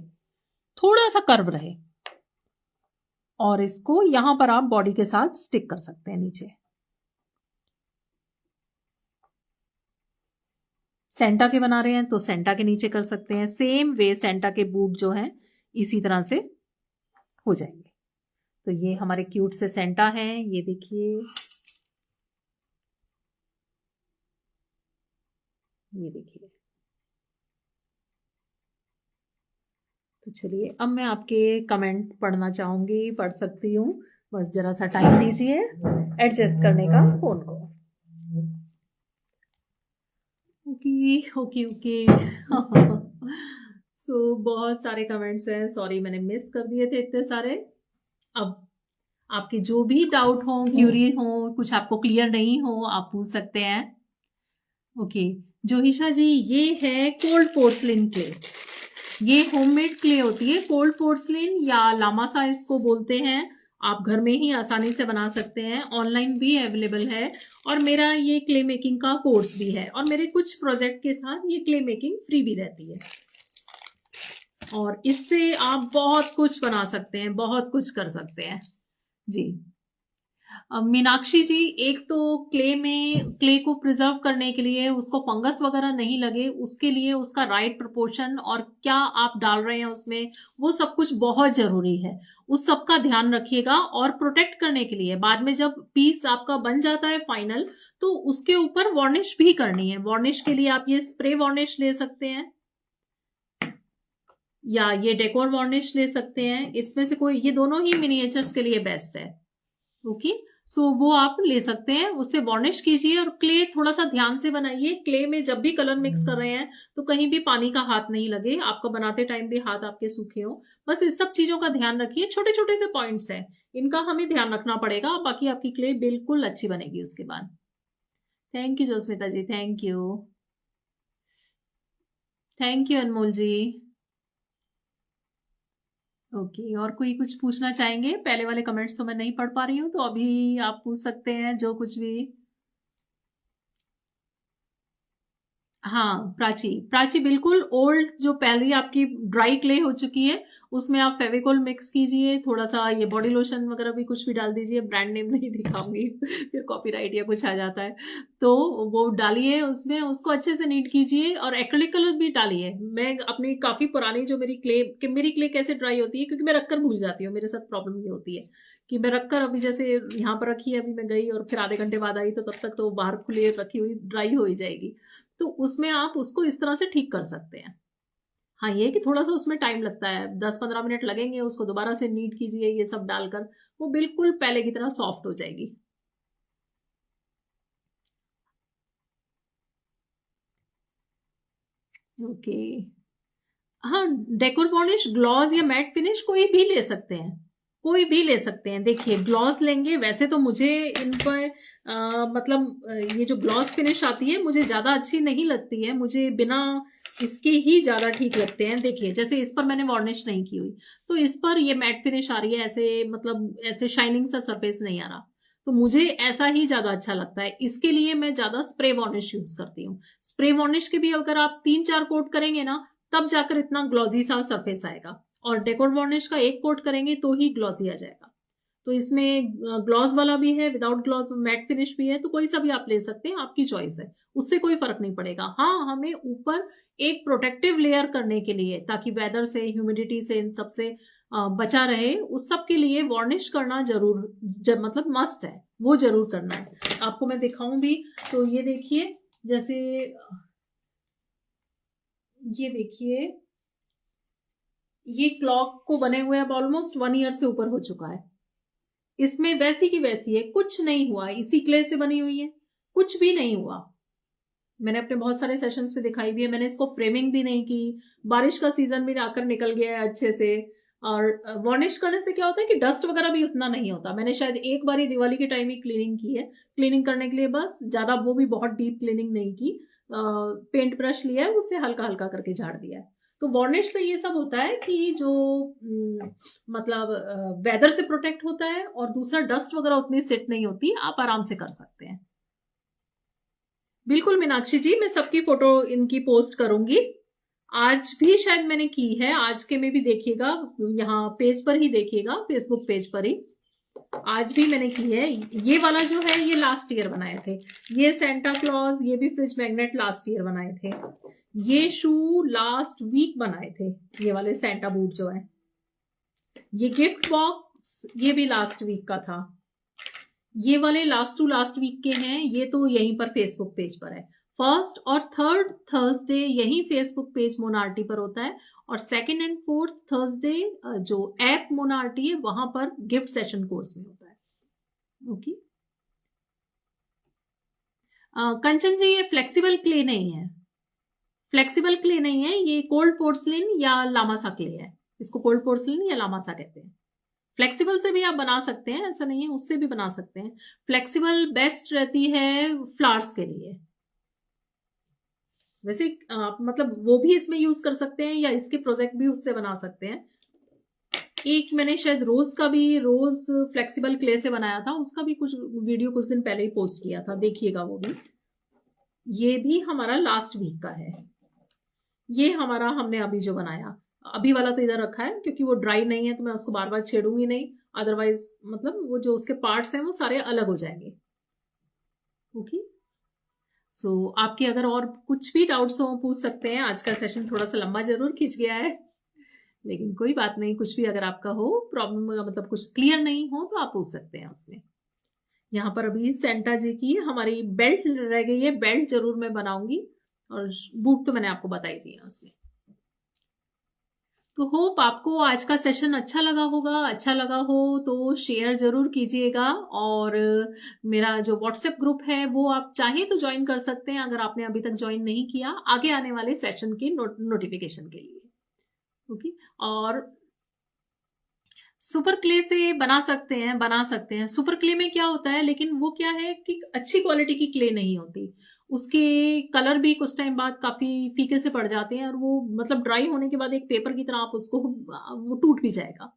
थोड़ा सा कर्व रहे। और इसको यहां पर आप बॉडी के साथ स्टिक कर सकते हैं नीचे। सेंटा के बना रहे हैं तो सेंटा के नीचे कर सकते हैं। सेम वे सेंटा के बूट जो हैं इसी तरह से हो जाएंगे। तो ये हमारे क्यूट से सेंटा हैं। ये देखिए, ये देखिए। तो चलिए अब मैं आपके कमेंट पढ़ना चाहूंगी, पढ़ सकती हूँ, बस जरा सा टाइम दीजिए एडजस्ट करने का फोन को। Okay okay okay. सो बहुत सारे कमेंट्स हैं, सॉरी मैंने मिस कर दिए थे इतने सारे। अब आपके जो भी डाउट हो, क्यूरी हो, कुछ आपको क्लियर नहीं हो, आप पूछ सकते हैं। ओके जोहिशा जी, ये है कोल्ड पोर्सलिन क्ले। ये होममेड क्ले होती है, कोल्ड पोर्सलिन या लामासा इसको बोलते हैं। आप घर में ही आसानी से बना सकते हैं, ऑनलाइन भी अवेलेबल है। और मेरा ये क्ले मेकिंग का कोर्स भी है, और मेरे कुछ प्रोजेक्ट के साथ ये क्ले मेकिंग फ्री भी रहती है। और इससे आप बहुत कुछ बना सकते हैं, बहुत कुछ कर सकते हैं जी। मीनाक्षी जी, एक तो क्ले को प्रिजर्व करने के लिए, उसको फंगस वगैरह नहीं लगे, उसके लिए उसका राइट प्रोपोर्शन और क्या आप डाल रहे हैं उसमें, वो सब कुछ बहुत जरूरी है। उस सब का ध्यान रखिएगा। और प्रोटेक्ट करने के लिए बाद में जब पीस आपका बन जाता है फाइनल, तो उसके ऊपर वार्निश भी करनी है। वार्निश के लिए आप ये स्प्रे वार्निश ले सकते हैं या ये डेकोर वार्निश ले सकते हैं। इसमें से कोई, ये दोनों ही मिनिएचर्स के लिए बेस्ट है। ओके सो वो आप ले सकते हैं, उससे वार्निश कीजिए। और क्ले थोड़ा सा ध्यान से बनाइए। क्ले में जब भी कलर मिक्स कर रहे हैं तो कहीं भी पानी का हाथ नहीं लगे, आपका बनाते टाइम भी हाथ आपके सूखे हो। बस इस सब चीजों का ध्यान रखिए। छोटे छोटे से पॉइंट्स हैं, इनका हमें ध्यान रखना पड़ेगा, बाकी आपकी क्ले बिल्कुल अच्छी बनेगी उसके बाद। Thank you Josmita ji, thank you, thank you Anmol ji. Okay और कोई कुछ पूछना चाहेंगे? पहले वाले कमेंट्स तो मैं नहीं पढ़ पा रही हूँ, तो अभी आप पूछ सकते हैं जो कुछ भी। हाँ, प्राची प्राची बिल्कुल ओल्ड जो पहले आपकी ड्राई क्ले हो चुकी है, उसमें आप फेविकोल मिक्स कीजिए, थोड़ा सा ये बॉडी लोशन वगैरह भी कुछ भी डाल दीजिए, ब्रांड नेम नहीं दिखाऊंगी फिर कॉपीराइट या कुछ आ जाता है। तो वो डालिए उसमें, उसको अच्छे से नीट कीजिए और एक्रिलिक कलर भी डालिए। मैं अपनी काफी पुरानी जो मेरी क्ले कैसे ड्राई होती है, क्योंकि मैं रखकर भूल जाती हूँ, मेरे साथ प्रॉब्लम ये होती है कि मैं रखकर, अभी जैसे यहाँ पर रखी है, अभी मैं गई और फिर आधे घंटे बाद आई, तो तब तक तो बाहर खुली रखी हुई ड्राई हो ही जाएगी। तो उसमें आप उसको इस तरह से ठीक कर सकते हैं। हाँ, ये है कि थोड़ा सा उसमें टाइम लगता है, 10-15 मिनट लगेंगे, उसको दोबारा से नीट कीजिए ये सब डालकर, वो बिल्कुल पहले की तरह सॉफ्ट हो जाएगी। ओके। हाँ, डेकोर पॉलिश, ग्लॉस या मैट फिनिश कोई भी ले सकते हैं, कोई भी ले सकते हैं। देखिए ग्लॉस लेंगे, वैसे तो मुझे इन पर मतलब ये जो ग्लॉस फिनिश आती है मुझे ज्यादा अच्छी नहीं लगती है, मुझे बिना इसके ही ज्यादा ठीक लगते हैं। देखिए जैसे इस पर मैंने वार्निश नहीं की हुई, तो इस पर ये मैट फिनिश आ रही है, ऐसे मतलब ऐसे शाइनिंग सा सरफेस नहीं आ रहा, तो मुझे ऐसा ही ज्यादा अच्छा लगता है। इसके लिए मैं ज्यादा स्प्रे वार्निश यूज करती हूँ। स्प्रे वार्निश के भी अगर आप 3-4 कोट करेंगे ना, तब जाकर इतना ग्लॉजी सा सरफेस आएगा, और डेकोर वार्निश का एक कोट करेंगे तो ही ग्लॉसी आ जाएगा। तो इसमें ग्लॉस वाला भी है, विदाउट ग्लॉस मैट फिनिश भी है, तो कोई सा भी आप ले सकते हैं, आपकी चॉइस है, उससे कोई फर्क नहीं पड़ेगा। हाँ, हमें ऊपर एक प्रोटेक्टिव लेयर करने के लिए, ताकि वेदर से, ह्यूमिडिटी से, इन सबसे बचा रहे, उस सब के लिए वार्निश करना जरूर, जब मतलब मस्ट है, वो जरूर करना है। आपको मैं दिखाऊं भी, तो ये देखिए, जैसे ये देखिए, ये क्लॉक को बने हुए अब ऑलमोस्ट 1 ईयर से ऊपर हो चुका है, इसमें वैसी की वैसी है, कुछ नहीं हुआ, इसी क्ले से बनी हुई है, कुछ भी नहीं हुआ। मैंने अपने बहुत सारे सेशंस पे दिखाई भी है, मैंने इसको फ्रेमिंग भी नहीं की, बारिश का सीजन भी आकर निकल गया है अच्छे से। और वार्निश करने से क्या होता है कि डस्ट वगैरह भी उतना नहीं होता। मैंने शायद एक बार ही दिवाली के टाइम ही क्लीनिंग की है, क्लीनिंग करने के लिए बस, ज्यादा वो भी बहुत डीप क्लीनिंग नहीं की, पेंट ब्रश लिया है, उससे हल्का हल्का करके झाड़ दिया है। तो वार्निश से ये सब होता है कि जो मतलब वेदर से प्रोटेक्ट होता है, और दूसरा डस्ट वगैरह उतनी सेट नहीं होती, आप आराम से कर सकते हैं। बिल्कुल मीनाक्षी जी, मैं सबकी फोटो इनकी पोस्ट करूंगी। आज भी शायद मैंने की है, आज के में भी देखिएगा, यहाँ पेज पर ही देखिएगा, फेसबुक पेज पर ही आज भी मैंने की है। ये वाला जो है ये लास्ट ईयर बनाए थे, ये सेंटा क्लॉज, ये भी फ्रिज मैग्नेट लास्ट ईयर बनाए थे। ये शू लास्ट वीक बनाए थे, ये वाले सेंटा बूट जो है। ये गिफ्ट बॉक्स, ये भी लास्ट वीक का था। ये वाले लास्ट टू लास्ट वीक के हैं, ये तो यहीं पर फेसबुक पेज पर है। फर्स्ट और थर्ड थर्सडे यही फेसबुक पेज मोनार्टी पर होता है, और सेकंड एंड फोर्थ थर्सडे जो ऐप मोनार्टी है वहां पर गिफ्ट सेशन कोर्स में होता है। ओके। कंचन जी, ये फ्लेक्सिबल क्ले नहीं है, फ्लेक्सिबल क्ले नहीं है, ये कोल्ड पोर्सलिन या लामासा क्ले है, इसको कोल्ड पोर्सलिन या लामासा कहते हैं। फ्लेक्सिबल से भी आप बना सकते हैं, ऐसा नहीं है, उससे भी बना सकते हैं। फ्लेक्सिबल बेस्ट रहती है फ्लावर्स के लिए। वैसे आप मतलब वो भी इसमें यूज कर सकते हैं, या इसके प्रोजेक्ट भी उससे बना सकते हैं। एक मैंने शायद रोज का भी, रोज फ्लेक्सिबल क्ले से बनाया था, उसका भी कुछ वीडियो कुछ दिन पहले ही पोस्ट किया था, देखिएगा वो भी। ये भी हमारा लास्ट वीक का है। ये हमारा हमने अभी जो बनाया, अभी वाला तो इधर रखा है क्योंकि वो ड्राई नहीं है, तो मैं उसको बार बार छेड़ूंगी नहीं, अदरवाइज मतलब वो जो उसके पार्ट्स हैं वो सारे अलग हो जाएंगे। ओके। सो आपके अगर और कुछ भी डाउट्स हो पूछ सकते हैं। आज का सेशन थोड़ा सा लंबा जरूर खींच गया है, लेकिन कोई बात नहीं, कुछ भी अगर आपका हो प्रॉब्लम, मतलब कुछ क्लियर नहीं हो, तो आप पूछ सकते हैं उसमें। यहाँ पर अभी सेंटा जी की हमारी बेल्ट रह गई है, बेल्ट जरूर मैं बनाऊंगी, और बूट तो मैंने आपको बताई दिया उसमें। तो होप आपको आज का सेशन अच्छा लगा होगा, अच्छा लगा हो तो शेयर जरूर कीजिएगा, और मेरा जो व्हाट्सएप ग्रुप है वो आप चाहे तो ज्वाइन कर सकते हैं, अगर आपने अभी तक ज्वाइन नहीं किया, आगे आने वाले सेशन के नोटिफिकेशन के लिए। ओके। और सुपर क्ले से बना सकते हैं, बना सकते हैं। सुपर क्ले में क्या होता है, लेकिन वो क्या है कि अच्छी क्वालिटी की क्ले नहीं होती, उसके कलर भी कुछ टाइम बाद काफी फीके से पड़ जाते हैं, और वो मतलब ड्राई होने के बाद एक पेपर की तरह आप उसको, वो टूट भी जाएगा।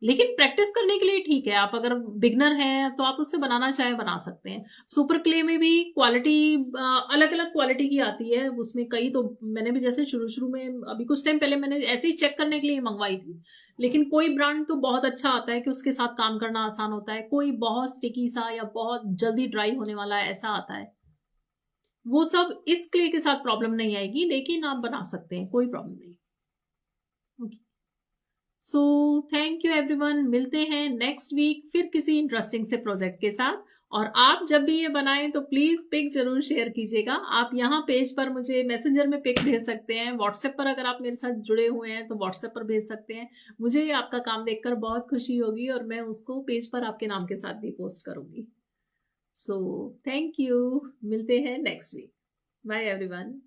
लेकिन प्रैक्टिस करने के लिए ठीक है, आप अगर बिगनर हैं तो आप उससे बनाना चाहे बना सकते हैं। सुपर क्ले में भी क्वालिटी अलग अलग क्वालिटी की आती है, उसमें कई तो मैंने भी जैसे शुरू शुरू में अभी कुछ टाइम पहले मैंने ऐसे ही चेक करने के लिए मंगवाई थी, लेकिन कोई ब्रांड तो बहुत अच्छा आता है कि उसके साथ काम करना आसान होता है, कोई बहुत स्टिकी सा या बहुत जल्दी ड्राई होने वाला ऐसा आता है। वो सब इस क्ले के साथ प्रॉब्लम नहीं आएगी, लेकिन आप बना सकते हैं, कोई प्रॉब्लम नहीं। Okay, so thank you everyone, मिलते हैं नेक्स्ट वीक फिर किसी इंटरेस्टिंग से प्रोजेक्ट के साथ। और आप जब भी ये बनाएं तो प्लीज पिक जरूर शेयर कीजिएगा। आप यहाँ पेज पर मुझे मैसेंजर में पिक भेज सकते हैं, व्हाट्सएप पर अगर आप मेरे साथ जुड़े हुए हैं तो व्हाट्सएप पर भेज सकते हैं। मुझे आपका काम देखकर बहुत खुशी होगी और मैं उसको पेज पर आपके नाम के साथ भी पोस्ट करूंगी। सो थैंक यू, मिलते हैं नेक्स्ट वीक। Bye everyone.